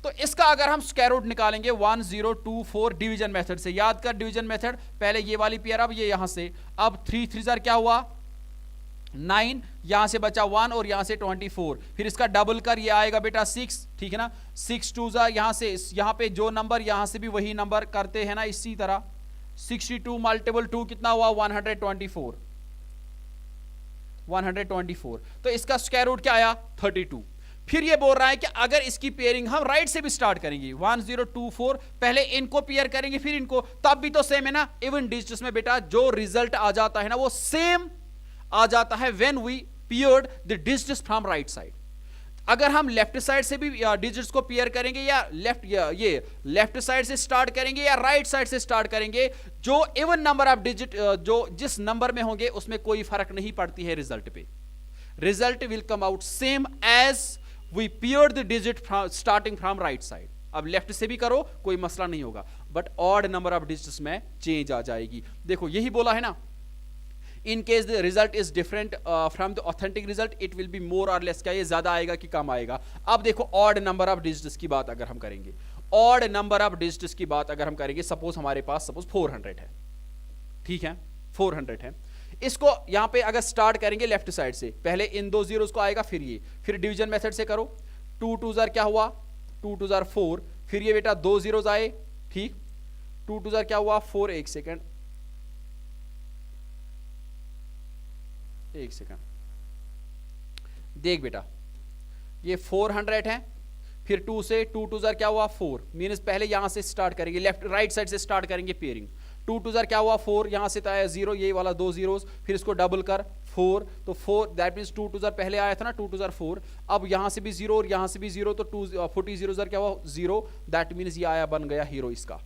तो इसका अगर हम स्क्वायर रूट निकालेंगे 1024 डिवीजन मेथड से, याद कर डिवीजन मेथड, पहले ये वाली पेयर, अब ये यहां से, अब 3 3 क्या हुआ 9, यहां से बचा 1 और यहां से 24, फिर इसका डबल कर, ये आएगा बेटा 6, ठीक है ना। 6 2 यहां से, यहां पे जो नंबर यहां से भी वही नंबर करते हैं ना, इसी तरह 62 मल्टीपल 2 कितना हुआ 124, 124। तो इसका स्क्वायर रूट क्या आया 32। फिर ये बोल रहा है कि अगर इसकी पेयरिंग हम राइट से भी स्टार्ट करेंगे, 1024 पहले इनको पेयर करेंगे फिर इनको, तब भी तो सेम है ना। इवन डिजिट्स में बेटा जो रिजल्ट आ जाता है ना, वो सेम आ जाता है when we paired the digits from right side. अगर हम लेफ्ट साइड से भी डिजिट्स को पेयर करेंगे, या लेफ्ट साइड से स्टार्ट करेंगे या राइट साइड से स्टार्ट करेंगे, जो इवन नंबर ऑफ डिजिट जो जिस नंबर में होंगे उसमें कोई फर्क नहीं पड़ती है रिजल्ट पे। Result will come out same as we paired the digit starting from right side. अब लेफ्ट से भी करो कोई मसला नहीं होगा, but odd number of digits में चेंज आ जाएगी। देखो यही बोला है ना, in case the result is different from the authentic result, it will be more और लेस। क्या ये ज्यादा आएगा कि कम आएगा। अब देखो ऑड नंबर ऑफ डिजिट्स की बात अगर हम करेंगे, ऑड नंबर ऑफ डिजिट्स की बात अगर हम करेंगे, सपोज हमारे पास सपोज 400 है, ठीक है 400 है। इसको यहां पे अगर स्टार्ट करेंगे लेफ्ट साइड से, पहले इन 2 जीरोस को आएगा, फिर ये, फिर डिवीजन मेथड से करो। 2 2 क्या हुआ 2 2 4, फिर ये बेटा 2 जीरोस आए, ठीक 2 2 क्या हुआ 4, एक सेकेंड देख बेटा, ये 400 है, फिर 2 से 2 2 क्या हुआ 4, मीन्स पहले यहां से स्टार्ट करेंगे, लेफ्ट राइट साइड से स्टार्ट करेंगे पेयरिंग। 2 2 क्या हुआ 4, यहां से तो आया 0, ये वाला 2 जीरोस, फिर इसको डबल कर 4, तो 4 दैट मीन्स 2 2 पहले आया था ना 2 2 4, अब यहां से भी 0 और यहां से भी 0, तो 40 0 क्या हुआ 0, दैट मीन्स ये आया बन गया हीरो इसका।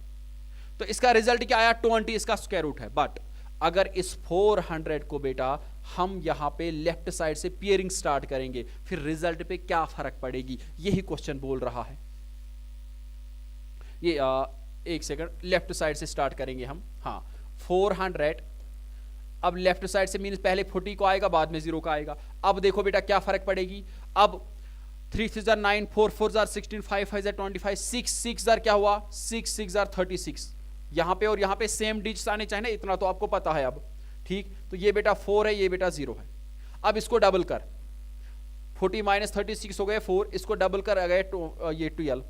तो इसका रिजल्ट क्या आया 20, इसका स्क्वायर रूट है। बट अगर इस 400 को बेटा हम यहां पे लेफ्ट साइड से पेयरिंग स्टार्ट करेंगे, फिर रिजल्ट पे क्या फर्क पड़ेगी, यही क्वेश्चन बोल रहा है। ये एक सेकंड, लेफ्ट साइड से स्टार्ट करेंगे हम, हाँ 400, अब लेफ्ट साइड से मीन्स पहले 40 को आएगा, बाद में 0 का आएगा। अब देखो बेटा क्या फर्क पड़ेगी, अब 3 3 9, 4 4 16, 5 5 25, 6 6 क्या हुआ 6 6 36, यहां पे और यहां पे सेम डिजिट्स आने चाहिए ना, इतना तो आपको पता है। अब ठीक, तो ये बेटा 4 है, ये बेटा 0 है। अब इसको डबल कर, 40 - 36 हो गए 4, इसको डबल कर आ गए ये 12।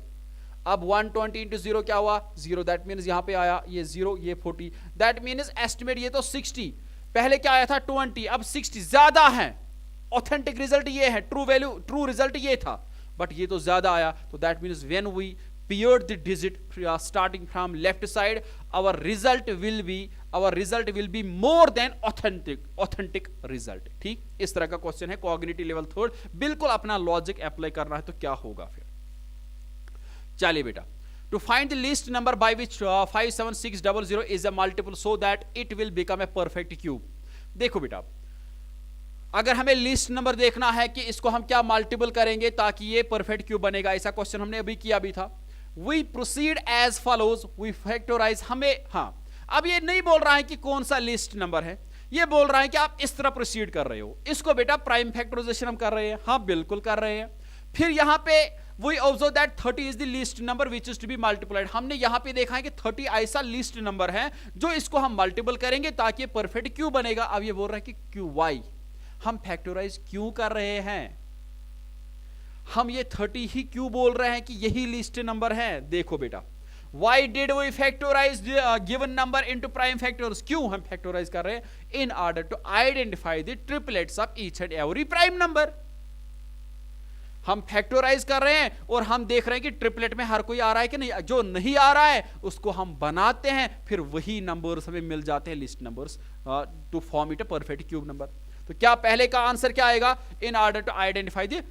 अब 120 इंटू 0 क्या हुआ 0, दैट मीन्स यहां पे आया ये 0 ये 40, दैट मीन्स एस्टिमेट ये तो 60, पहले क्या आया था 20, अब 60 ज्यादा है, ऑथेंटिक रिजल्ट ये है, ट्रू वैल्यू ट्रू रिजल्ट ये था, बट ये तो ज्यादा आया, तो that means when we paired the digit starting from left side, our result will be more than authentic result. ठीक, इस तरह का क्वेश्चन है, कॉग्निटिव लेवल थर्ड, बिल्कुल अपना लॉजिक अप्लाई करना है तो क्या होगा फिर। चलिए बेटा, to find the least number by which 57600 is a multiple so that it will become a perfect cube. देखो बेटा, अगर हमें लीस्ट नंबर देखना है कि इसको हम क्या मल्टीपल करेंगे ताकि ये परफेक्ट क्यूब बनेगा, ऐसा क्वेश्चन हमने अभी किया भी था। We proceed as follows, we factorize, हमें हाँ, अब ये नहीं बोल रहा है कि कौन सा लिस्ट नंबर है, ये बोल रहा है कि आप इस तरह प्रोसीड कर रहे हो, इसको बेटा प्राइम फैक्टराइजेशन हम कर रहे हैं, हाँ बिल्कुल कर रहे हैं। फिर यहां पे we observe that 30 is the least number which is to be multiplied, हमने यहां पे देखा है कि 30 ऐसा लिस्ट नंबर है जो इसको हम मल्टीपल करेंगे ताकि परफेक्ट क्यूब बनेगा। अब ये बोल रहा है कि क्यू वाई, हम फैक्टराइज क्यों कर रहे हैं, हम ये 30 ही क्यों बोल रहे हैं कि यही लिस्ट नंबर है। देखो बेटा, why did we factorize the given number into prime factors, क्यों हम फैक्टराइज कर रहे हैं, in order to identify the triplets of each and every prime number। हम फैक्टराइज कर रहे हैं और हम देख रहे हैं कि ट्रिपलेट में हर कोई आ रहा है कि नहीं, जो नहीं आ रहा है उसको हम बनाते हैं, फिर वही नंबर्स हमें मिल जाते हैं least numbers to form it a perfect cube number. तो क्या पहले का आंसर क्या आएगा, in order to identify the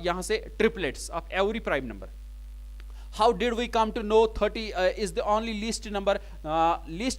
यहां से triplets of every prime number. How did we come to know 30 is the only least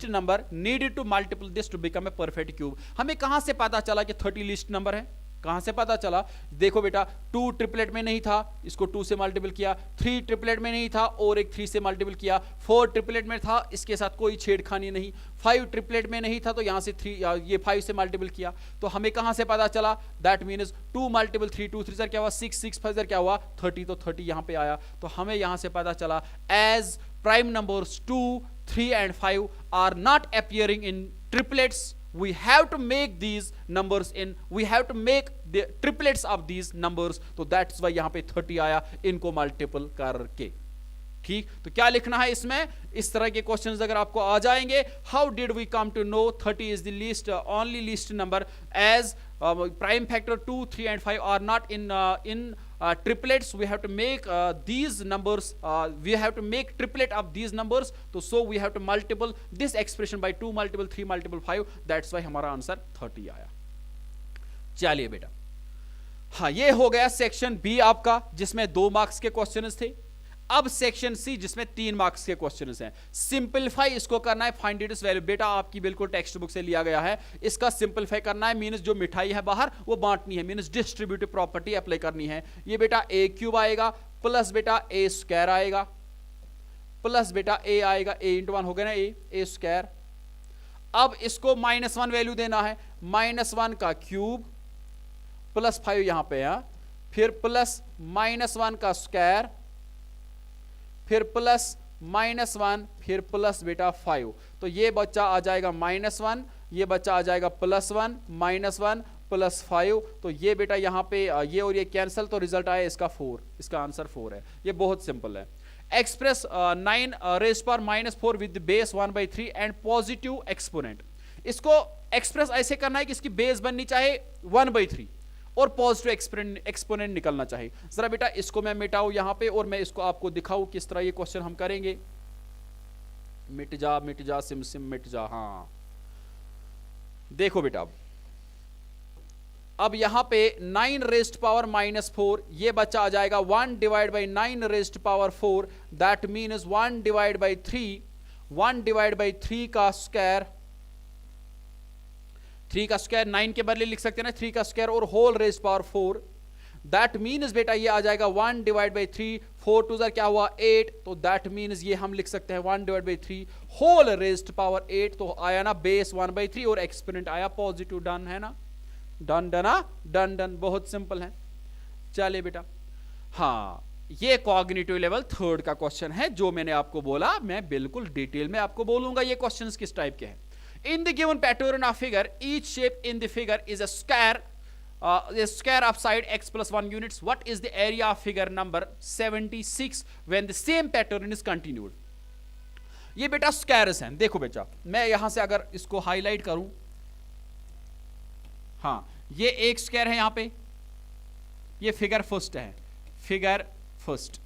number needed to multiply this to become a perfect cube? हमें कहां से पता चला कि 30 लिस्ट नंबर है, कहां से पता चला। देखो बेटा, 2 ट्रिपलेट में नहीं था, इसको 2 से मल्टीपल किया, 3 ट्रिपलेट में नहीं था और एक 3 से मल्टीपल किया, 4 ट्रिपलेट में था, इसके साथ कोई छेड़खानी नहीं, 5 ट्रिपलेट में नहीं था तो यहां से 3 ये 5 से मल्टीपल किया, तो हमें कहां से पता चला, दैट मीन्स 2 मल्टीपल 3, 2 3 क्या हुआ 6, 6 5 क्या हुआ 30, तो 30 यहां पे आया। तो हमें यहां से पता चला as prime numbers 2, 3 and 5 are not appearing in triplets, we have to make these numbers in, we have to make the triplets of these numbers, तो that's why यहां पे 30 आया इनको मल्टीपल करके। ठीक, तो क्या लिखना है इसमें, इस तरह के क्वेश्चंस अगर आपको आ जाएंगे, how did we come to know 30 is the least only least number as prime factor 2, 3 and 5 are not in triplets, we have to make these numbers, we have to make triplet of these numbers, so we have to multiple this expression by 2 multiple 3 multiple 5, that's why हमारा answer 30 आया। चलिए बेटा, हाँ ये हो गया section B आपका जिसमें 2 मार्क्स के क्वेश्चंस थे। अब सेक्शन सी जिसमें 3 मार्क्स के क्वेश्चंस हैं, सिंपलीफाई इसको करना है, फाइंड इट्स वैल्यू, बेटा आपकी बिल्कुल टेक्स्ट बुक से लिया गया है, इसका सिंपलीफाई करना है, मींस जो मिठाई है बाहर वो बांटनी है, मींस डिस्ट्रीब्यूटिव प्रॉपर्टी अप्लाई करनी है। ये बेटा ए क्यूब आएगा प्लस बेटा ए स्क्वायर आएगा प्लस बेटा ए आएगा, ए इंटू 1 हो गया ना, ए स्क्वायर। अब इसको -1 वैल्यू देना है, -1 का क्यूब प्लस 5 यहां पे है, फिर प्लस -1 का स्क्वायर, फिर प्लस -1, फिर प्लस बेटा 5, तो ये बच्चा आ जाएगा -1, ये बच्चा आ जाएगा +1 -1 प्लस 5, तो ये बेटा यहाँ पे ये और ये कैंसिल, तो रिजल्ट आया इसका 4, इसका आंसर 4 है। ये बहुत सिंपल है। Express 9 raised to power -4 with base 1/3 and positive exponent, इसको एक्सप्रेस ऐसे करना है कि इसकी बेस बननी चाहे 1/3 और पॉजिटिव एक्सपोनेंट निकलना चाहिए। जरा बेटा इसको मैं मिटाऊं यहां पे और मैं इसको आपको दिखाऊं किस तरह ये क्वेश्चन हम करेंगे। मिट जा सिम सिम मिट जा, हाँ देखो बेटा, अब यहां पे 9 raised to power -4, ये बच्चा आ जाएगा 1 divide by 9 raised to power 4, that means 1 divide by 3, 1 divide by 3 का स्क्वायर, 3 का स्क्वायर 9 के बदले लिख सकते हैं ना, 3 का स्क्वायर और whole raise power 4, that means बेटा ये आ जाएगा 1 डिवाइड बाई 3, 4 2 क्या हुआ 8, तो दैट मीन्स ये हम लिख सकते हैं 1 divide by 3 whole raise power 8, तो आया ना बेस 1/3 और एक्सपोनेंट आया पॉजिटिव। डन है ना, डन, बहुत सिंपल है। चलिए बेटा, हाँ ये कॉग्निटिव लेवल थर्ड का क्वेश्चन है, जो मैंने आपको बोला मैं बिल्कुल डिटेल में आपको बोलूंगा ये क्वेश्चंस किस टाइप के हैं। In the given pattern of figure, each shape in the figure is a square the square of side x plus 1 units. What is the area of figure number 76 when the same pattern is continued? ये बेटा squares हैं. देखो बेटा, मैं यहां से अगर इसको हाईलाइट करूं, हाँ ये एक स्क्वायर है यहां पे, ये फिगर फर्स्ट है, फिगर फर्स्ट.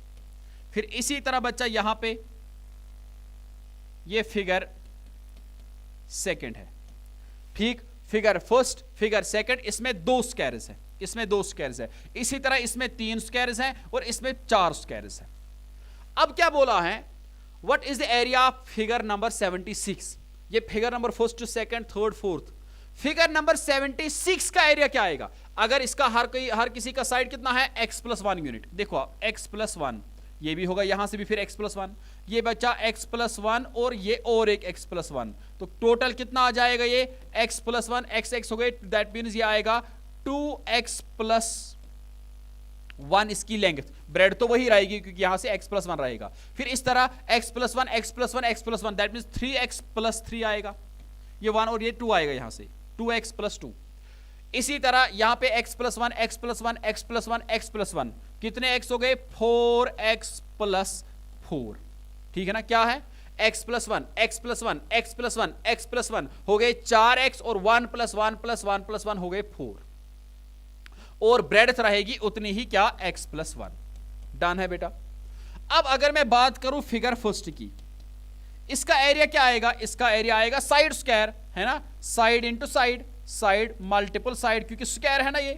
फिर इसी तरह बच्चा यहां पे ये फिगर सेकंड है. ठीक, फिगर फर्स्ट, फिगर सेकंड, इसमें दो स्क्वायर्स है, इसमें दो स्क्वायर्स है. इसी तरह इसमें तीन स्क्वायर्स हैं और इसमें चार स्क्वायर्स हैं. अब क्या बोला है, what is the area of figure number 76? ये figure number first two second third fourth. Figure number 76 का एरिया क्या आएगा? अगर इसका हर किसी का साइड कितना है, x प्लस 1 यूनिट. देखो आप x प्लस 1, ये भी होगा, यहां से भी फिर x प्लस 1, ये बच्चा x प्लस 1 और ये और एक x प्लस 1. तो टोटल कितना आ जाएगा, ये x प्लस 1 x हो गए. दैट मीन्स ये आएगा 2x प्लस 1 इसकी लेंथ. ब्रेड तो वही रहेगी क्योंकि यहां से x प्लस 1 रहेगा. फिर इस तरह x plus 1 x plus 1 x plus 1, that means 3x plus 3 आएगा. ये 1 और ये 2 आएगा, यहां से 2x प्लस 2. इसी तरह यहां पे x plus 1 x plus 1 x plus 1 x plus 1, कितने x हो गए, 4x प्लस 4. ठीक है ना, क्या है, x plus 1 x plus 1 x plus 1 x plus 1 हो गए 4x और 1 प्लस 1 प्लस 1 प्लस 1 हो गए 4. और ब्रेड्थ रहेगी उतनी ही, क्या, x प्लस 1. डन है बेटा. अब अगर मैं बात करूं फिगर फर्स्ट की, इसका एरिया क्या आएगा, इसका एरिया आएगा साइड स्क्वायर, है ना, side into side, side multiple side, क्योंकि स्क्वायर है ना ये.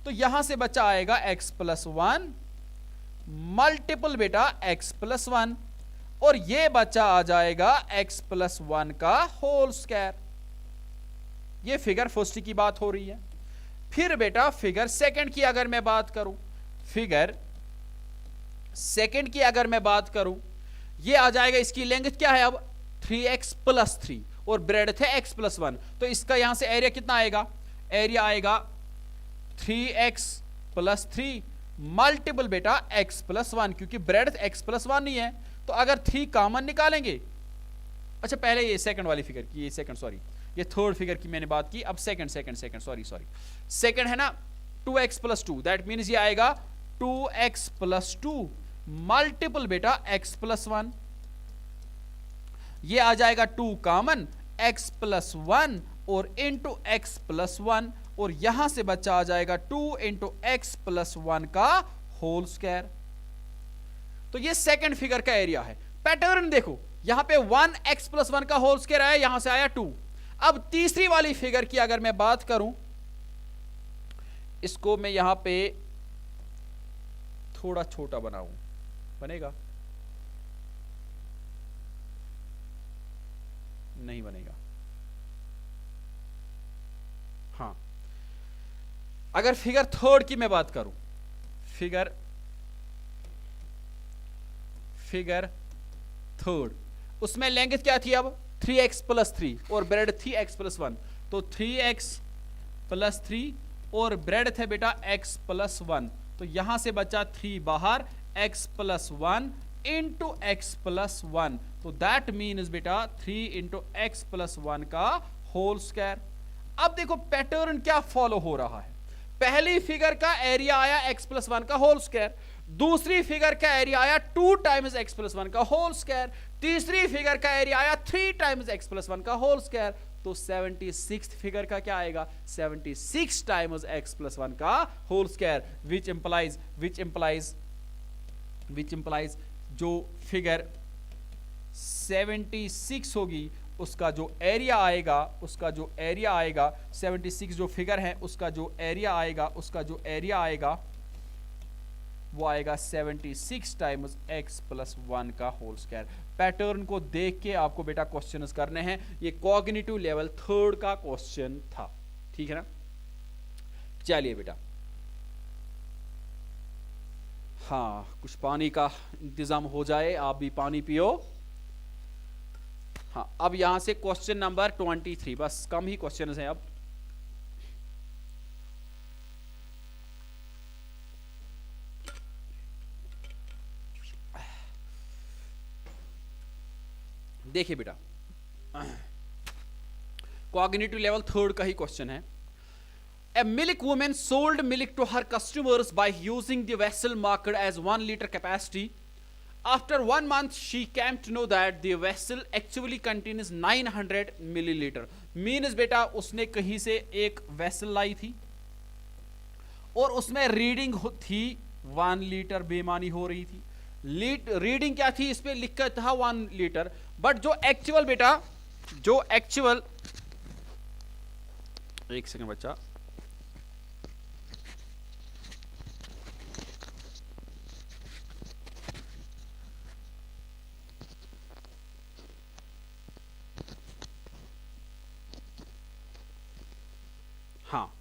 तो यहां से बच्चा आएगा x प्लस 1 मल्टीपल बेटा x प्लस 1, और ये बच्चा आ जाएगा x प्लस 1 का होल स्क्वायर. ये फिगर फर्स्ट की बात हो रही है. फिर बेटा फिगर सेकंड की अगर मैं बात करूं, फिगर सेकंड की अगर मैं बात करूं, ये आ जाएगा, इसकी लेंथ क्या है अब, 3x प्लस 3 और ब्रेड्थ है x प्लस 1. तो इसका यहां से एरिया कितना आएगा, एरिया आएगा 3x प्लस 3 मल्टीपल बेटा x प्लस 1, क्योंकि ब्रेड्थ x प्लस 1 नहीं है. तो अगर 3 कॉमन निकालेंगे, अच्छा पहले ये सेकंड वाली फिगर की, ये सेकंड, सॉरी ये थर्ड फिगर की मैंने बात की. अब सेकंड सॉरी सेकंड है ना, 2x प्लस 2, दैट मीन्स ये आएगा 2x प्लस 2 मल्टीपल बेटा x प्लस 1. ये आ जाएगा 2 कॉमन, x प्लस 1 और इंटू x प्लस 1, और यहां से बच्चा आ जाएगा 2 इंटू x प्लस 1 का होल स्क्वायर. तो ये सेकंड फिगर का एरिया है. पैटर्न देखो, यहां पे 1x प्लस 1 का होल स्क्वायर आया, यहां से आया 2. अब तीसरी वाली फिगर की अगर मैं बात करूं, इसको मैं यहां पे थोड़ा छोटा बनाऊं, बनेगा, नहीं बनेगा. हाँ, अगर फिगर थर्ड की मैं बात करूं, फिगर थर्ड, उसमें लेंथ क्या थी अब, 3x प्लस 3 और ब्रेड थी x प्लस 1. तो 3x प्लस 3 और ब्रेड थे बेटा x प्लस 1. तो यहां से बचा 3 बाहर, x plus 1 into x plus 1. तो दैट मीन्स बेटा 3 इंटू x प्लस 1 का होल स्क्वायर. अब देखो पैटर्न क्या फॉलो हो रहा है. पहली फिगर का एरिया आया x प्लस 1 का होल स्क्वायर, दूसरी फिगर का एरिया आया 2 टाइम्स x प्लस 1 का होल स्क्वायर, तीसरी फिगर का एरिया आया 3 टाइम्स x प्लस 1 का होल स्क्वायर. तो 76 फिगर का क्या आएगा, 76 टाइम्स x प्लस 1 का होल स्क्वायर, विच इंप्लाइज जो फिगर 76 होगी उसका जो एरिया आएगा 76 जो फिगर है उसका जो एरिया आएगा वो आएगा 76 टाइम्स x प्लस 1 का होल स्क्वायर. पैटर्न को देख के आपको बेटा क्वेश्चंस करने हैं. ये कॉग्निटिव लेवल थर्ड का क्वेश्चन था. ठीक है ना, चलिए बेटा. हाँ, कुछ पानी का इंतजाम हो जाए, आप भी पानी पियो. हाँ, अब यहां से क्वेश्चन नंबर 23, बस कम ही क्वेश्चंस हैं अब. देखिए बेटा, कॉग्निटिव लेवल थर्ड का ही क्वेश्चन है. A milk woman sold milk to her customers by using the vessel marked as 1 liter capacity. After 1 month, she came to know that the vessel actually contains 900 milliliter. Means बेटा उसने कहीं से एक vessel लाई थी और उसमें reading थी 1 litre, बेमानी हो रही थी। रीडिंग क्या थी, इस पे लिखा था 1 लीटर, बट जो एक्चुअल बेटा, जो एक्चुअल, एक सेकंड बच्चा, हाँ,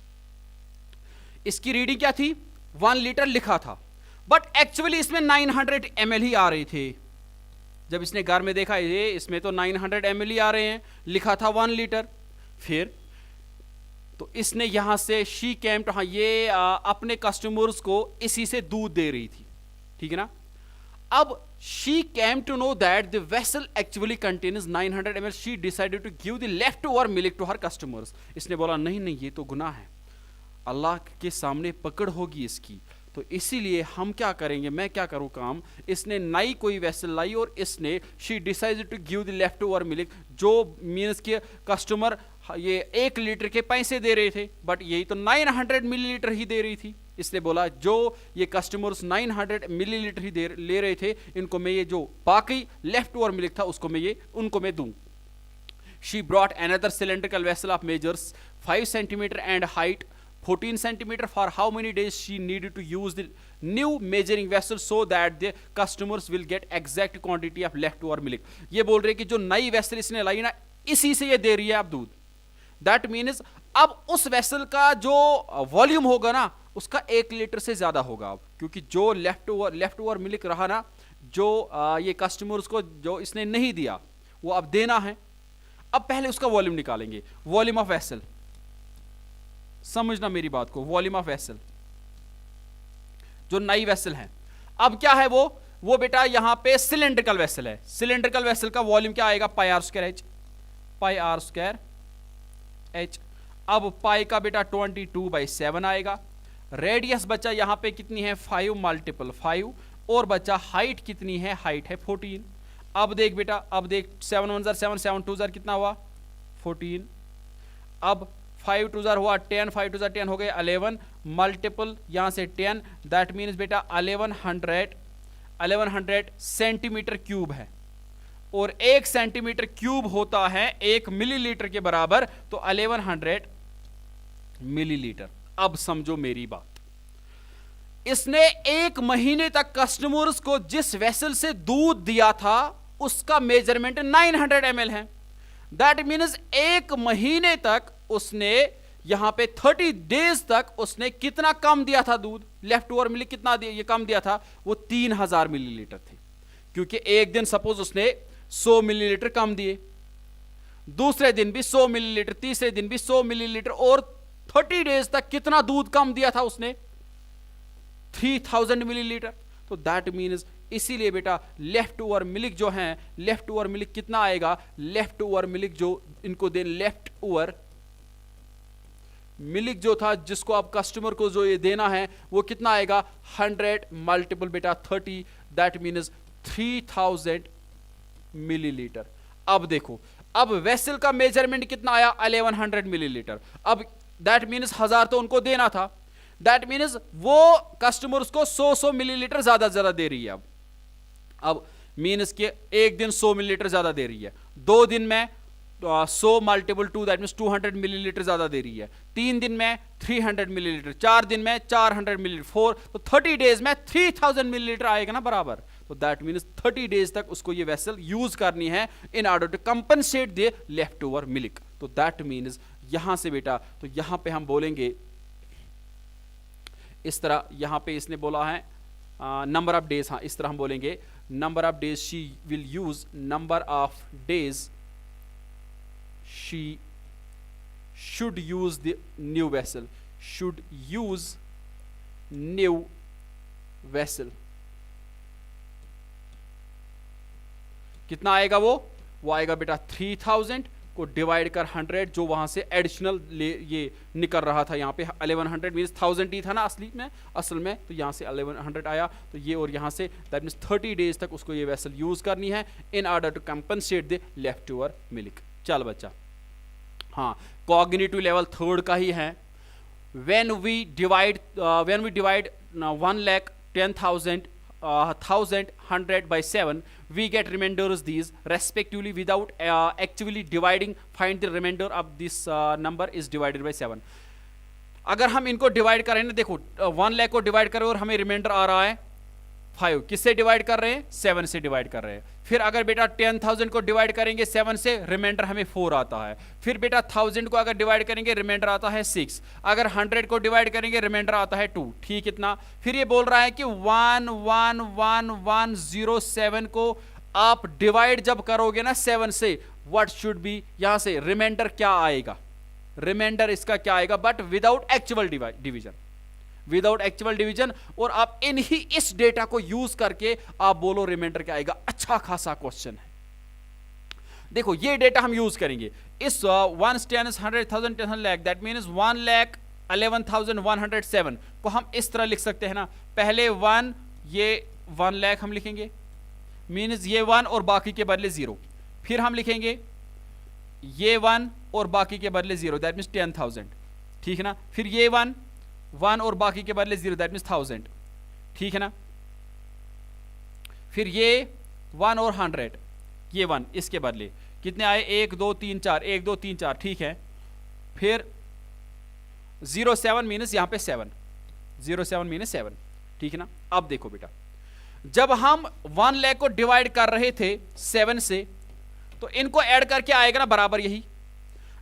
इसकी रीडिंग क्या थी, 1 लीटर लिखा था, बट एक्चुअली इसमें 900 ml ही आ रहे थे। जब इसने घर में देखा ये इसमें तो 900 ml ही आ रहे हैं, लिखा था 1 लीटर। फिर तो इसने यहां से शी केम टू, हाँ ये अपने कस्टमर्स को इसी से दूध दे रही थी, ठीक है ना। अब she came to know that the vessel actually contains 900 ml, she decided to give the left over milk to her customers. इसने बोला नहीं नहीं, ये तो गुनाह है, अल्लाह के सामने पकड़ होगी इसकी, तो इसीलिए हम क्या करेंगे, मैं क्या करूं काम, इसने नई कोई वेसल लाई और इसने she decided to give the left over milk, जो मीन्स के कस्टमर ये 1 लीटर के पैसे दे रहे थे, बट यही तो 900 मिलीलीटर ही दे रही थी। इसने बोला जो ये कस्टमर्स 900 मिलीलीटर ही ले रहे थे, इनको मैं ये जो बाकी लेफ्ट ओवर मिल्क था उसको मैं ये उनको मैं दूं। She brought another cylindrical vessel of measures 5 centimetre and height 14 centimeter. For how many days she needed to use the new measuring vessel so that the customers will get exact quantity of leftover milk. ये बोल रहे कि जो नई vessel इसने लाई ना, इसी से ये दे रही है अब दूध। That means अब उस वेसल का जो वॉल्यूम होगा ना, उसका 1 लीटर से ज्यादा होगा अब, क्योंकि जो लेफ्ट ओवर मिल्क रहा ना, जो ये कस्टमर्स को जो इसने नहीं दिया, वो अब देना है। अब पहले उसका वॉल्यूम निकालेंगे, वॉल्यूम ऑफ वेसल, समझना मेरी बात को, वॉल्यूम ऑफ वेसल, जो नई वेसल है। अब क्या है वो बेटा यहां पे सिलेंड्रिकल वेसल है। सिलेंड्रिकल वेसल का वॉल्यूम क्या आएगा, pi r square h, pi r square h. अब पाई का बेटा 22/7 आएगा। रेडियस बच्चा यहां पे कितनी है, 5 मल्टीपल 5, और बच्चा हाइट कितनी है, हाइट है 14। अब देख बेटा, अब देख 7 1 जार 7, 7 2 जार कितना हुआ 14। अब 5 2 जार हुआ 10, 5 2 जार 10 हो गए 11, मल्टीपल यहां से 10, दैट मीन्स बेटा 1100 सेंटीमीटर क्यूब है, और 1 सेंटीमीटर क्यूब होता है 1 मिलीलीटर के बराबर, तो 1100 मिलीलीटर। अब समझो मेरी बात, इसने 1 महीने तक कस्टमर्स को जिस वेसल से दूध दिया था उसका मेजरमेंट 900 ml है। दैट मीन्स 1 महीने तक उसने यहां पे 30 डेज तक उसने कितना कम दिया था दूध, लेफ्ट ओवर मिल्क कितना दिया, ये कम दिया था, वो 3000 मिलीलीटर थे, क्योंकि एक दिन सपोज उसने 100 मिलीलीटर कम दिए, दूसरे दिन भी 100 मिलीलीटर, तीसरे दिन भी 100 मिलीलीटर, और 30 डेज तक कितना दूध कम दिया था उसने, 3000 मिलीलीटर। तो दैट मीन्स इसीलिए बेटा लेफ्ट ओवर मिल्क जो है, लेफ्ट ओवर मिल्क कितना आएगा, लेफ्ट ओवर मिल्क जो इनको दे, लेफ्ट ओवर मिल्क जो था जिसको आप कस्टमर को जो ये देना है, वो कितना आएगा 100 मल्टीपल बेटा 30, दैट मीन्स 3000 मिलीलीटर। अब देखो, अब वेसल का मेजरमेंट कितना आया 1100 मिलीलीटर। अब दैट मीन्स 1000 तो उनको देना था, दैट मीन्स वो कस्टमर उसको 100 मिलीलीटर ज्यादा दे रही है। अब मीन्स के एक दिन 100 मिलीलीटर ज्यादा दे रही है, 2 दिन में 100 मल्टीपल 2, दैट मीन्स 200 मिलीलीटर ज्यादा दे रही है, 3 दिन में 300 मिलीलीटर, 4 दिन में 400 मिलीलीटर, 4 तो 30 डेज में 3000 मिलीलीटर आएगा ना बराबर। तो दैट मीन्स 30 डेज तक उसको ये वेसल यूज करनी है in order to compensate the left over milk. तो दैट मीन्स यहां से बेटा, तो यहां पे हम बोलेंगे इस तरह, यहां पे इसने बोला है नंबर ऑफ डेज, हाँ इस तरह हम बोलेंगे number of days she will use, number of days she should use the new vessel, should use new vessel। कितना आएगा वो आएगा बेटा 3000 को डिवाइड कर 100, जो वहां से एडिशनल ये निकल रहा था, यहाँ पे 1100 मीन्स 1000 ही था ना असल में, तो यहाँ से 1100 आया, तो ये और यहाँ से दैट मीन्स 30 डेज तक उसको ये वेसल यूज करनी है in order to compensate the left over milk. चल बच्चा, हाँ कॉग्निटिव लेवल थर्ड का ही है। when we divide 1,10,000 100 by 7, we get remainders these respectively without actually dividing. Find the remainder of this number is divided by 7. अगर हम इनको divide करें ना, देखो 1 लाख को डिवाइड करें और हमें रिमाइंडर आ रहा है 5, किससे डिवाइड कर रहे हैं? 7 से डिवाइड कर रहे हैं। फिर अगर बेटा 10,000 को डिवाइड करेंगे 7 से, रिमाइंडर हमें 4 आता है। फिर बेटा 1000 को अगर डिवाइड करेंगे रिमाइंडर आता है 6। अगर 100 को डिवाइड करेंगे रिमाइंडर आता है 2। ठीक, इतना। फिर ये बोल रहा है कि 11107 को आप डिवाइड जब करोगे ना 7 से, व्हाट शुड बी, यहां से रिमाइंडर क्या आएगा? रिमाइंडर इसका क्या आएगा? But without actual division, without actual division. और आप इस डेटा को यूज करके आप बोलो रिमाइंडर क्या आएगा। अच्छा खासा क्वेश्चन है। देखो ये डेटा हम यूज करेंगे इस 1 10 100,000 10 लाख, दैट मीन्स 1,11,107 को हम इस तरह लिख सकते हैं ना। पहले 1, ये 1 लाख हम लिखेंगे, मीन्स ये 1 और बाकी के बदले 0। फिर हम लिखेंगे ये 1 और बाकी के बदले 0, दैट मीन्स 10,000। ठीक है ना। फिर ये 1 और बाकी के बदले 0, दैट मीन्स 1000। ठीक है ना। फिर ये 1 और 100, ये 1 इसके बदले कितने आए? 1 2 3 4, 1 2 3 4। ठीक है। फिर 07 मीनस यहां पे 7, 07 मीनस 7। ठीक है ना। अब देखो बेटा, जब हम 1 लाख को डिवाइड कर रहे थे 7 से, तो इनको ऐड करके आएगा ना बराबर यही।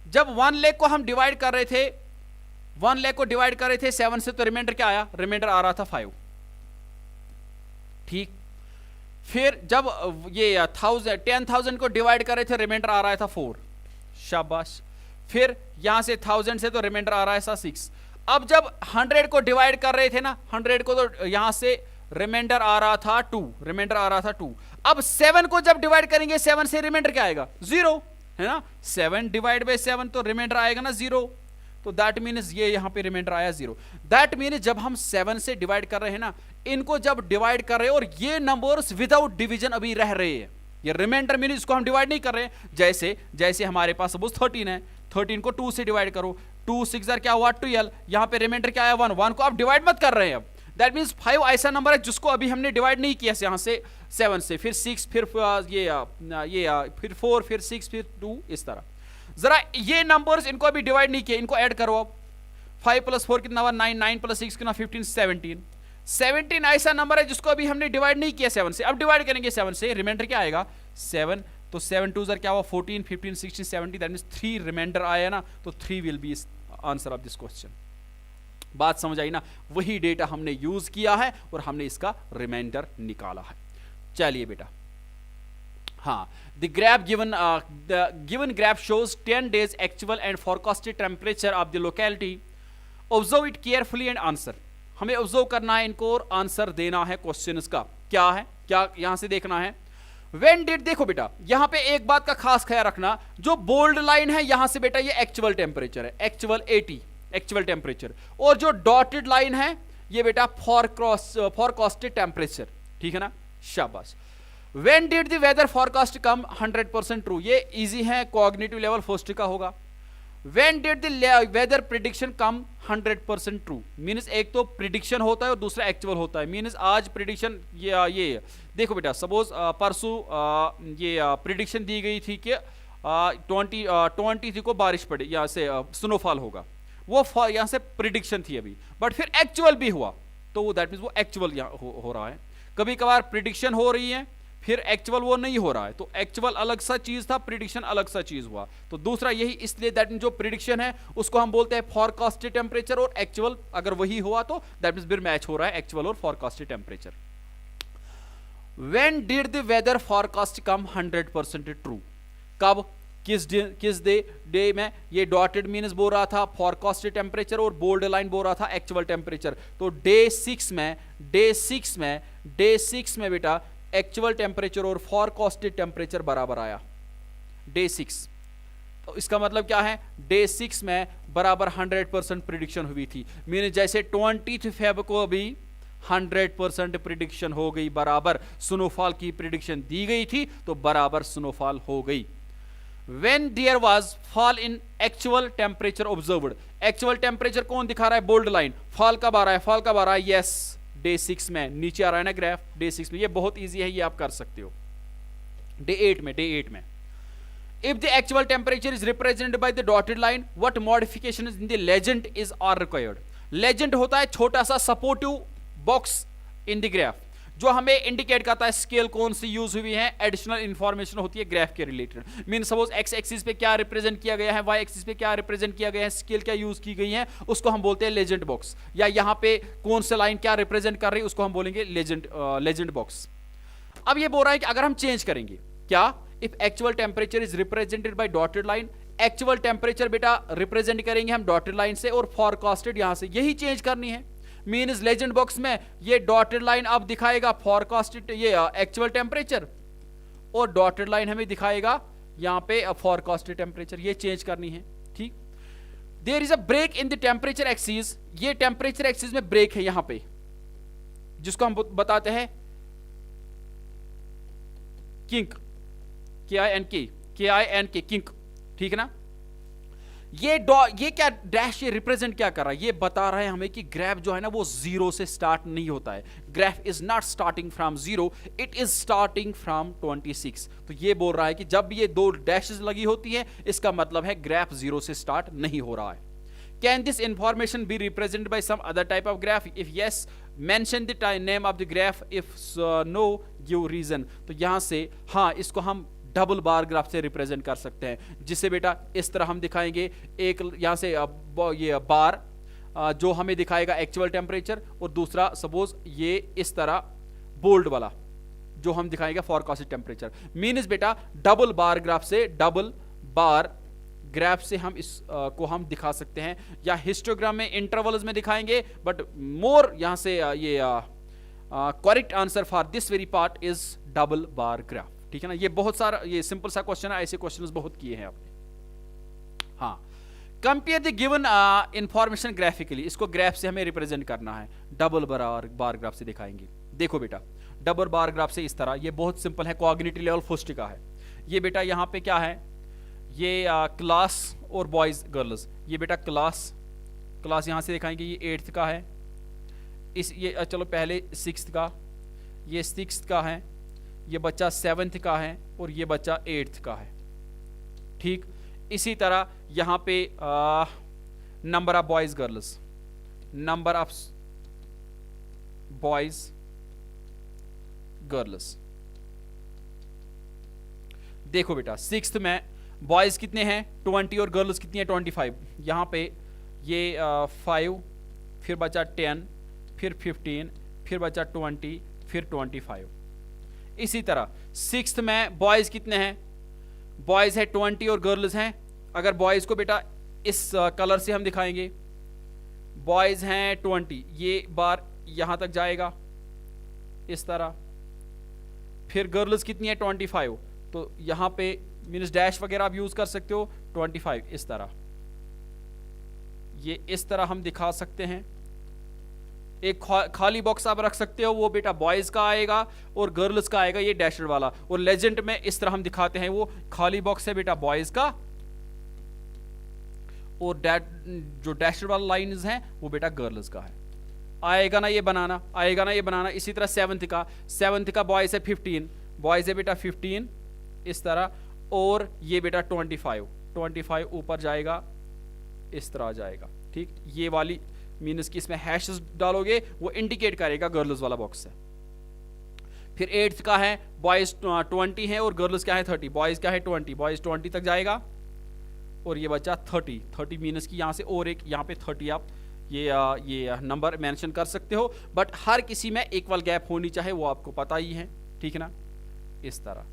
जब 1 लाख को हम डिवाइड कर रहे थे 1 लाख को डिवाइड कर रहे थे 7 से, तो रिमाइंडर क्या आया? रिमाइंडर आ रहा था 5। ठीक। फिर जब ये 10,000 को डिवाइड कर रहे थे, रिमाइंडर आ रहा था 4। शाबाश। फिर यहां से 1000 से तो रिमाइंडर आ रहा है 6। अब जब 100 को डिवाइड कर रहे थे ना, 100 को, तो यहां से रिमाइंडर आ रहा था 2, रिमाइंडर आ रहा था 2। अब 7 को जब डिवाइड करेंगे 7 से, रिमाइंडर क्या आएगा? 0 है ना। 7 डिवाइड बाय 7, तो रिमाइंडर आएगा ना 0। तो दैट मीन्स ये यहां पे रिमाइंडर आया 0। दैट मीन्स जब हम 7 से डिवाइड कर रहे हैं ना, इनको जब डिवाइड कर रहे हैं और ये नंबर्स विदाउट डिवीजन अभी रह रहे हैं, ये रिमाइंडर मीन्स इसको हम डिवाइड नहीं कर रहे हैं। जैसे हमारे पास सपोज 13 है, 13 को 2 से डिवाइड करो, 2 6 क्या हुआ? 12। यहां पे रिमाइंडर क्या आया? 1 को आप डिवाइड मत कर रहे हैं अब। दैट मीन्स 5 ऐसा नंबर है जिसको अभी हमने डिवाइड नहीं किया यहां से 7 से, फिर 6, फिर फिर 4, फिर 6, फिर 2, इस तरह। जरा ये नंबर्स इनको अभी डिवाइड नहीं किए, इनको ऐड करो अब। 5 + 4 कितना हुआ? 9, 9 + 6 कितना? 15, 17। 17 ऐसा नंबर है जिसको अभी हमने डिवाइड नहीं किया 7 से, अब डिवाइड करेंगे 7 से, रिमाइंडर क्या आएगा? 7। तो 7 2 क्या हुआ? 14, 15, 16, 17, दैट मीन्स 3 रिमाइंडर आया ना, तो 3 will be answer of this question. बात समझ आई ना। वही डेटा हमने यूज किया है और हमने इसका रिमाइंडर निकाला है। चलिए बेटा, हाँ, the given graph shows 10 days actual and forecasted temperature of the locality. Observe it carefully and answer. हमें ऑब्जर्व करना है इनको और आंसर देना है क्वेश्चन का। क्या है, क्या यहां से देखना है? When did, देखो बेटा यहां पे एक बात का खास ख्याल रखना, जो बोल्ड लाइन है यहां से बेटा ये एक्चुअल टेम्परेचर है, एक्चुअल 80 एक्चुअल टेम्परेचर, और जो डॉटेड लाइन है ये बेटा फोरकास्टेड टेम्परेचर। ठीक है ना। शाबाश। When did the weather forecast come 100% true? ये इजी है, कॉग्निटिव लेवल फर्स्ट का होगा। When did the weather prediction come 100% true? Means एक तो प्रिडिक्शन होता है और दूसरा एक्चुअल होता है। मीन्स आज प्रिडिक्शन ये देखो बेटा, सपोज परसों ये प्रिडिक्शन दी गई थी कि 23 को बारिश पड़े, यहाँ से स्नोफॉल होगा, वो यहाँ से प्रिडिक्शन थी अभी, बट फिर एक्चुअल भी हुआ, तो वो दैट मीन्स वो एक्चुअल हो रहा है। कभी कभार प्रिडिक्शन हो रही है फिर एक्चुअल वो नहीं हो रहा है, तो एक्चुअल अलग सा चीज था, प्रिडिक्शन अलग सा चीज हुआ। तो दूसरा यही, इसलिए दैट मीन जो प्रिडिक्शन है उसको हम बोलते हैं फोरकास्टेड टेम्परेचर, और एक्चुअल अगर वही हुआ तो दैट मीन्स फिर मैच हो रहा है एक्चुअल और forecasted temperature. When did the weather forecast come 100% true? कब, किस डे में? ये डॉटेड मीन्स बोल रहा था फोरकास्टेड टेम्परेचर और बोल्ड लाइन बोल रहा था एक्चुअल टेम्परेचर। तो डे 6 में बेटा एक्चुअल टेम्परेचर और फोरकास्टेड टेम्परेचर बराबर आया, डे 6। इसका मतलब क्या है, डे 6 में बराबर 100% प्रिडिक्शन हुई थी। मीन जैसे 20 फेब को भी 100% प्रिडिक्शन हो गई, बराबर स्नोफॉल की प्रिडिक्शन दी गई थी तो बराबर स्नोफॉल हो गई। When there was fall in actual temperature observed, actual temperature कौन दिखा रहा है, बोल्ड लाइन, फॉल कब आ रहा है, फॉल कब आ रहा है, यस डे 6 में, नीचे आ रहा है ना ग्राफ डे 6 में। ये बहुत इजी है, ये आप कर सकते हो। डे 8 में if the actual temperature is represented by the dotted line, what modifications in the legend is are required? legend होता है छोटा सा supportive box in the graph जो हमें इंडिकेट करता है स्केल कौन सी यूज हुई है, एडिशनल इंफॉर्मेशन होती है ग्राफ के related. Mean suppose x axis पे क्या रिप्रेजेंट किया गया है, वाई एक्सिस पे क्या रिप्रेजेंट किया गया है, स्केल क्या यूज की गई है, उसको हम बोलते हैं लेजेंड बॉक्स। या यहाँ पे कौन सी लाइन क्या रिप्रेजेंट कर रही है, उसको हम बोलेंगे लेजेंड बॉक्स। अब ये बोल रहा है कि अगर हम चेंज करेंगे क्या, if actual temperature is represented by dotted line, actual temperature बेटा रिप्रेजेंट करेंगे हम डॉटेड लाइन से और फॉरकास्टेड यहां से, यही चेंज करनी है। मीन्स लेजेंड बॉक्स में ये डॉटेड लाइन अब दिखाएगा फॉरकास्टेड ये एक्चुअल टेम्परेचर और डॉटेड लाइन हमें दिखाएगा यहां पे फॉरकास्टेड टेम्परेचर, ये चेंज करनी है। ठीक, there is a break in the temperature axis, ये टेम्परेचर एक्सिस में ब्रेक है यहां पे, जिसको हम बताते हैं किंक, KINK किंक। ठीक है ना, ये क्या डैश ये रिप्रेजेंट क्या कर रहा है, ये बता रहा है हमें कि ग्राफ जो है ना वो जीरो से स्टार्ट नहीं होता है। Graph is not starting from zero, it is starting from 26। तो ये बोल रहा है कि जब ये दो डैशेस लगी होती है इसका मतलब है ग्राफ जीरो से स्टार्ट नहीं हो रहा है। Can this information be represented by some other type of graph, if yes mention the name of the graph, if no give reason. तो यहां से हाँ, इसको हम डबल बार ग्राफ से रिप्रेजेंट कर सकते हैं, जिससे बेटा इस तरह हम दिखाएंगे एक यहां से ये बार जो हमें दिखाएगा एक्चुअल टेम्परेचर और दूसरा सपोज ये इस तरह बोल्ड वाला जो हम दिखाएंगे फॉरकास्टेड टेम्परेचर। मीन्स बेटा डबल बार ग्राफ से, डबल बार ग्राफ से हम इस को हम दिखा सकते हैं, या हिस्टोग्राम में इंटरवल्स में दिखाएंगे, बट मोर यहां से ये correct answer for this very part is double bar graph. ठीक है ना, ये बहुत सारा ये सिंपल सा क्वेश्चन है, ऐसे क्वेश्चंस बहुत किए हैं आपने। हाँ, compare the given information graphically, इसको ग्राफ से हमें रिप्रेजेंट करना है, डबल बार ग्राफ से दिखाएंगे। देखो बेटा डबल बार ग्राफ से इस तरह, ये बहुत सिंपल है, कॉग्निटिव लेवल फर्स्ट का है। ये बेटा यहाँ पे क्या है, ये क्लास और बॉयज गर्ल्स, ये बेटा क्लास यहाँ से दिखाएंगे, ये 8th का है, ये चलो पहले 6th का, ये 6th का है, ये बच्चा 7th का है और ये बच्चा 8th का है। ठीक, इसी तरह यहां पे number of boys girls, number of boys girls. देखो बेटा 6th में बॉयज कितने हैं 20 और गर्ल्स कितनी है 25। यहां पे ये 5, फिर बचा 10, फिर 15, फिर बचा 20, फिर 25। इसी तरह 6th में बॉयज कितने हैं, बॉयज है 20 और गर्ल्स हैं। अगर बॉयज को बेटा इस कलर से हम दिखाएंगे, बॉयज हैं 20, ये बार यहां तक जाएगा इस तरह, फिर गर्ल्स कितनी है 25, तो यहां पे मीन्स डैश वगैरह आप यूज कर सकते हो 25 इस तरह, ये इस तरह हम दिखा सकते हैं। एक खाली बॉक्स आप रख सकते हो, वो बेटा बॉयज का आएगा और गर्ल्स का आएगा ये डैशड वाला, और लेजेंड में इस तरह हम दिखाते हैं, वो खाली बॉक्स है बेटा बॉयज का और जो डैशड वाला लाइंस हैं वो बेटा गर्ल्स का है। आएगा ना ये बनाना, आएगा ना ये बनाना। इसी तरह 7th का बॉयज है 15, बॉयज है बेटा 15 इस तरह, और ये बेटा 25 ऊपर जाएगा इस तरह जाएगा। ठीक, ये वाली मीन्स कि इसमें हैशेस डालोगे वो इंडिकेट करेगा गर्ल्स वाला बॉक्स है। फिर 8th का है बॉयज 20 है और गर्ल्स क्या है 30, बॉयज क्या है 20, बॉयज 20 तक जाएगा और ये बच्चा 30 मीन्स कि यहाँ से और एक यहाँ पे 30 आप ये नंबर मेंशन कर सकते हो, बट हर किसी में इक्वल गैप होनी चाहिए, वो आपको पता ही है। ठीक है ना, इस तरह,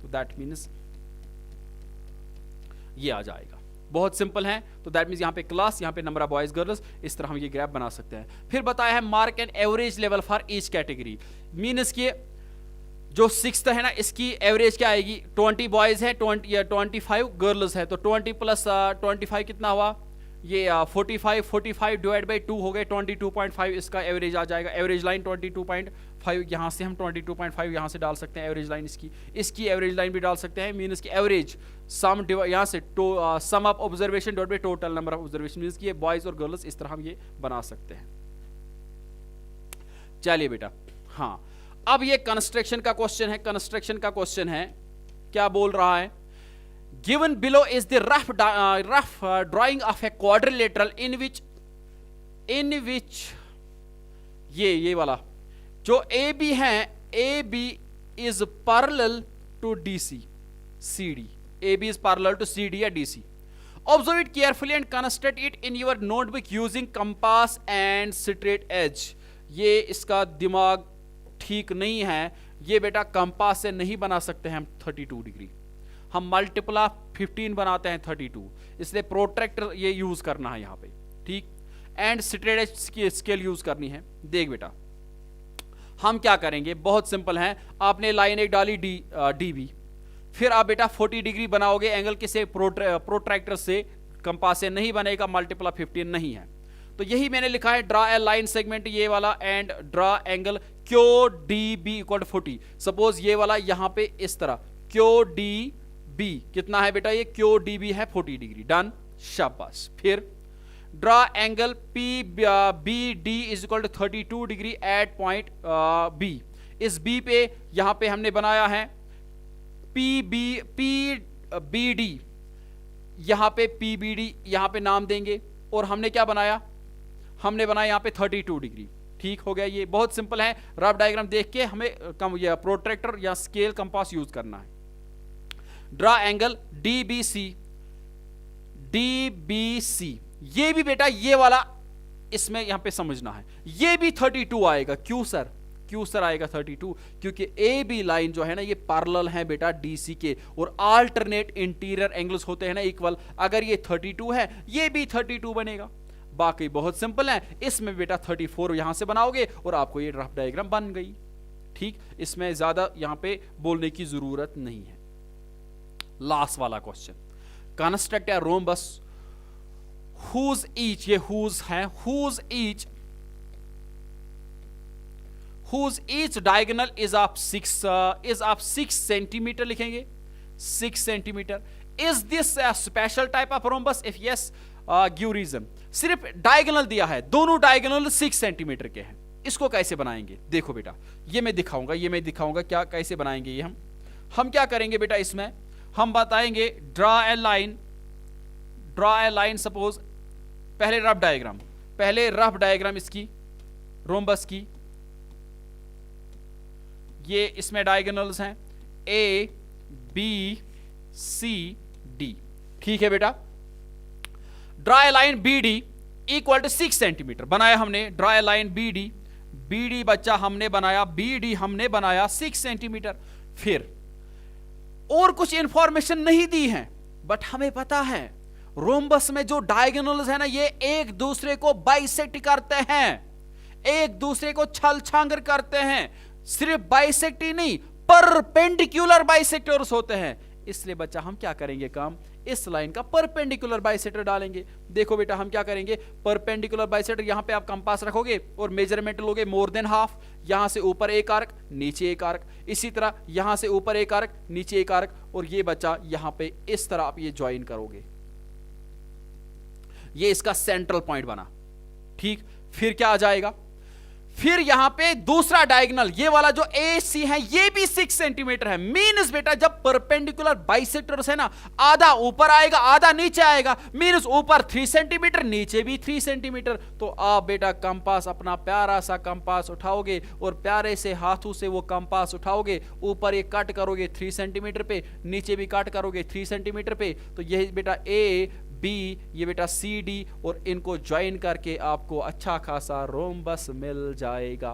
तो दैट मीन्स ये आ जाएगा, बहुत सिंपल है। तो दैट मीन्स यहाँ पे क्लास, यहाँ पे नंबर ऑफ बॉयज गर्ल्स, इस तरह हम ये ग्राफ बना सकते हैं। फिर बताया है mark and average level for each category, means कि जो 6th है ना, इसकी एवरेज क्या आएगी, 20 बॉयज है 25 गर्ल्स है, तो 20 प्लस 25 कितना हुआ, ये 45 डिवाइड बाई 2 हो गए 22.5, इसका एवरेज आ जाएगा। एवरेज लाइन 22.5, यहाँ से हम 22.5 यहाँ से डाल सकते हैं एवरेज लाइन, इसकी एवरेज लाइन भी डाल सकते हैं। मीन्स की एवरेज सम यहाँ से sum of observation divide by total number of observation, means की ये बॉयज और गर्ल्स इस तरह हम ये बना सकते हैं। चलिए बेटा, हाँ अब ये कंस्ट्रक्शन का क्वेश्चन है। कंस्ट्रक्शन का क्वेश्चन है, क्या बोल रहा है, given below is the rough drawing of a quadrilateral in which ये वाला जो ए बी है, A B is parallel to D C, C D, A B is parallel to C D या D C. Observe it carefully and construct it in your notebook using compass and straight edge. ये इसका दिमाग ठीक नहीं है, ये बेटा compass से नहीं बना सकते हैं हम 32 डिग्री, हम मल्टीपल ऑफ 15 बनाते हैं 32, इसलिए प्रोट्रैक्टर ये यूज करना है यहाँ पे, ठीक, एंड स्ट्रेट एज की स्केल यूज करनी है। देख बेटा हम क्या करेंगे, बहुत सिंपल है, आपने लाइन एक डाली डी बी, फिर आप बेटा 40 डिग्री बनाओगे एंगल किसे, प्रोट्रैक्टर से, कंपास से नहीं बनेगा, मल्टीपल ऑफ 15 नहीं है। तो यही मैंने लिखा है, ड्रा ए लाइन सेगमेंट ये वाला and draw angle Q D B equal to 40। Suppose ये वाला यहां पे इस तरह क्यू डी बी कितना है बेटा, ये क्यू डी बी है 40 डिग्री, डन, शाबाश। फिर draw angle P B D is equal to 32 degree at point B. इस बी पे यहां पे हमने बनाया है पी बी डी, यहां पे पी बी डी यहां पे नाम देंगे, और हमने क्या बनाया, हमने बनाया यहां पे 32 डिग्री, ठीक हो गया। ये बहुत सिंपल है, रफ डायग्राम देख के हमें या प्रोट्रैक्टर या स्केल कंपास यूज करना है। Draw angle D B C, ये भी बेटा ये वाला इसमें यहां पे समझना है, ये भी 32 आएगा। क्यों सर आएगा 32, क्योंकि ए बी लाइन जो है ना ये पैरेलल है बेटा डीसी के, और अल्टरनेट इंटीरियर एंगल्स होते हैं ना इक्वल, अगर ये 32 है ये भी 32 बनेगा। बाकी बहुत सिंपल है, इसमें बेटा 34 यहां से बनाओगे और आपको ये रफ डायग्राम बन गई, ठीक, इसमें ज्यादा यहां पे बोलने की जरूरत नहीं है। लास्ट वाला question, construct a rhombus whose each, ये whose है, whose each diagonal is of 6 centimetre, लिखेंगे 6 centimetre. Is this a special type of rhombus? If yes, give reason। सिर्फ डायगोनल दिया है, दोनों डायगोनल 6 सेंटीमीटर के हैं, इसको कैसे बनाएंगे, देखो बेटा ये मैं दिखाऊंगा क्या कैसे बनाएंगे ये हम क्या करेंगे बेटा, इसमें हम बताएंगे ड्रा ए लाइन, सपोज पहले रफ डायग्राम इसकी रोम्बस की, ये इसमें डायगोनल्स हैं ए बी सी डी, ठीक है बेटा। Draw a line B D equal to 6 centimetre बनाया हमने, draw a line B D बच्चा हमने बनाया, बी डी हमने बनाया 6 सेंटीमीटर। फिर और कुछ इंफॉर्मेशन नहीं दी है, बट हमें पता है रोम्बस में जो डायगोनल्स है ना ये एक दूसरे को बाइसेक्ट करते हैं, एक दूसरे को छलछांगर करते हैं, सिर्फ बाइसेक्ट ही नहीं परपेंडिकुलर बाइसेक्टर्स होते हैं। इसलिए बच्चा हम क्या करेंगे काम, इस लाइन का परपेंडिकुलर बाइसेक्टर डालेंगे। देखो बेटा हम क्या करेंगे, परपेंडिकुलर बाइसेक्टर, यहां पे आप कंपास रखोगे और मेजरमेंट लोगे मोर देन हाफ, यहां से ऊपर एक आर्क नीचे एक आर्क, इसी तरह यहां से ऊपर एक आर्क नीचे एक आर्क, और ये बच्चा यहां पे इस तरह आप ये ज्वाइन करोगे, ये इसका सेंट्रल पॉइंट बना, ठीक। फिर क्या आ जाएगा, फिर यहां पे दूसरा डायगोनल ये वाला जो ए सी है ये भी 6 सेंटीमीटर है। मीन्स बेटा जब परपेंडिकुलर बाइसेक्टर्स है ना, आधा ऊपर आएगा आधा नीचे आएगा, मीन्स ऊपर 3 सेंटीमीटर नीचे भी 3 सेंटीमीटर। तो आप बेटा कंपास, अपना प्यारा सा कंपास उठाओगे और प्यारे से हाथों से वो कंपास उठाओगे, ऊपर एक कट करोगे 3 सेंटीमीटर पे, नीचे भी कट करोगे 3 सेंटीमीटर पे, तो यही बेटा ए बी, ये बेटा सी डी, और इनको ज्वाइन करके आपको अच्छा खासा रोम्बस मिल जाएगा।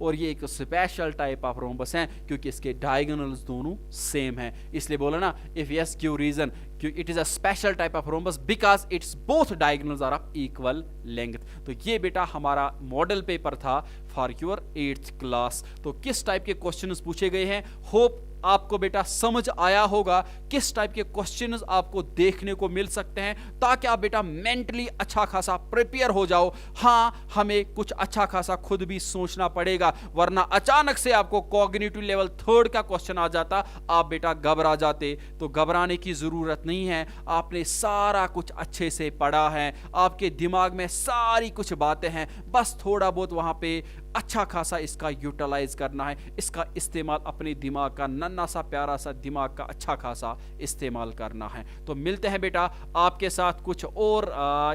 और ये एक स्पेशल टाइप ऑफ रोम्बस है क्योंकि इसके डायगोनल्स दोनों सेम हैं, इसलिए बोला ना if yes give reason, it is a special type of rhombus because its both diagonals are of equal length. तो ये बेटा हमारा मॉडल पेपर था फॉर योर 8th क्लास। तो किस टाइप के क्वेश्चंस पूछे गए हैं, होप आपको बेटा समझ आया होगा किस टाइप के क्वेश्चंस आपको देखने को मिल सकते हैं, ताकि आप बेटा मेंटली अच्छा खासा प्रिपेयर हो जाओ। हाँ, हमें कुछ अच्छा खासा खुद भी सोचना पड़ेगा, वरना अचानक से आपको कॉग्निटिव लेवल 3rd का क्वेश्चन आ जाता, आप बेटा घबरा जाते। तो घबराने की जरूरत नहीं है, आपने सारा कुछ अच्छे से पढ़ा है, आपके दिमाग में सारी कुछ बातें हैं, बस थोड़ा बहुत वहां पे अच्छा खासा इसका यूटिलाइज करना है, इसका इस्तेमाल अपने दिमाग का नन्ना सा प्यारा सा दिमाग का अच्छा खासा इस्तेमाल करना है। तो मिलते हैं बेटा आपके साथ कुछ और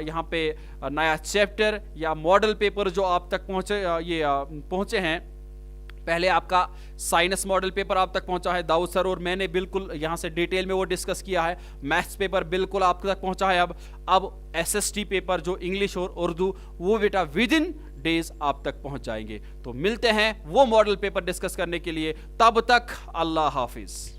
यहाँ पे नया चैप्टर या मॉडल पेपर जो आप तक पहुंचे हैं। पहले आपका साइंस मॉडल पेपर आप तक पहुंचा है दाऊद सर, और मैंने बिल्कुल यहां से डिटेल में वो डिस्कस किया है। मैथ्स पेपर बिल्कुल आप तक पहुंचा है। अब एसएसटी पेपर जो इंग्लिश और उर्दू, वो बेटा विद इन डेज आप तक पहुंच जाएंगे। तो मिलते हैं वो मॉडल पेपर डिस्कस करने के लिए, तब तक अल्लाह हाफिज।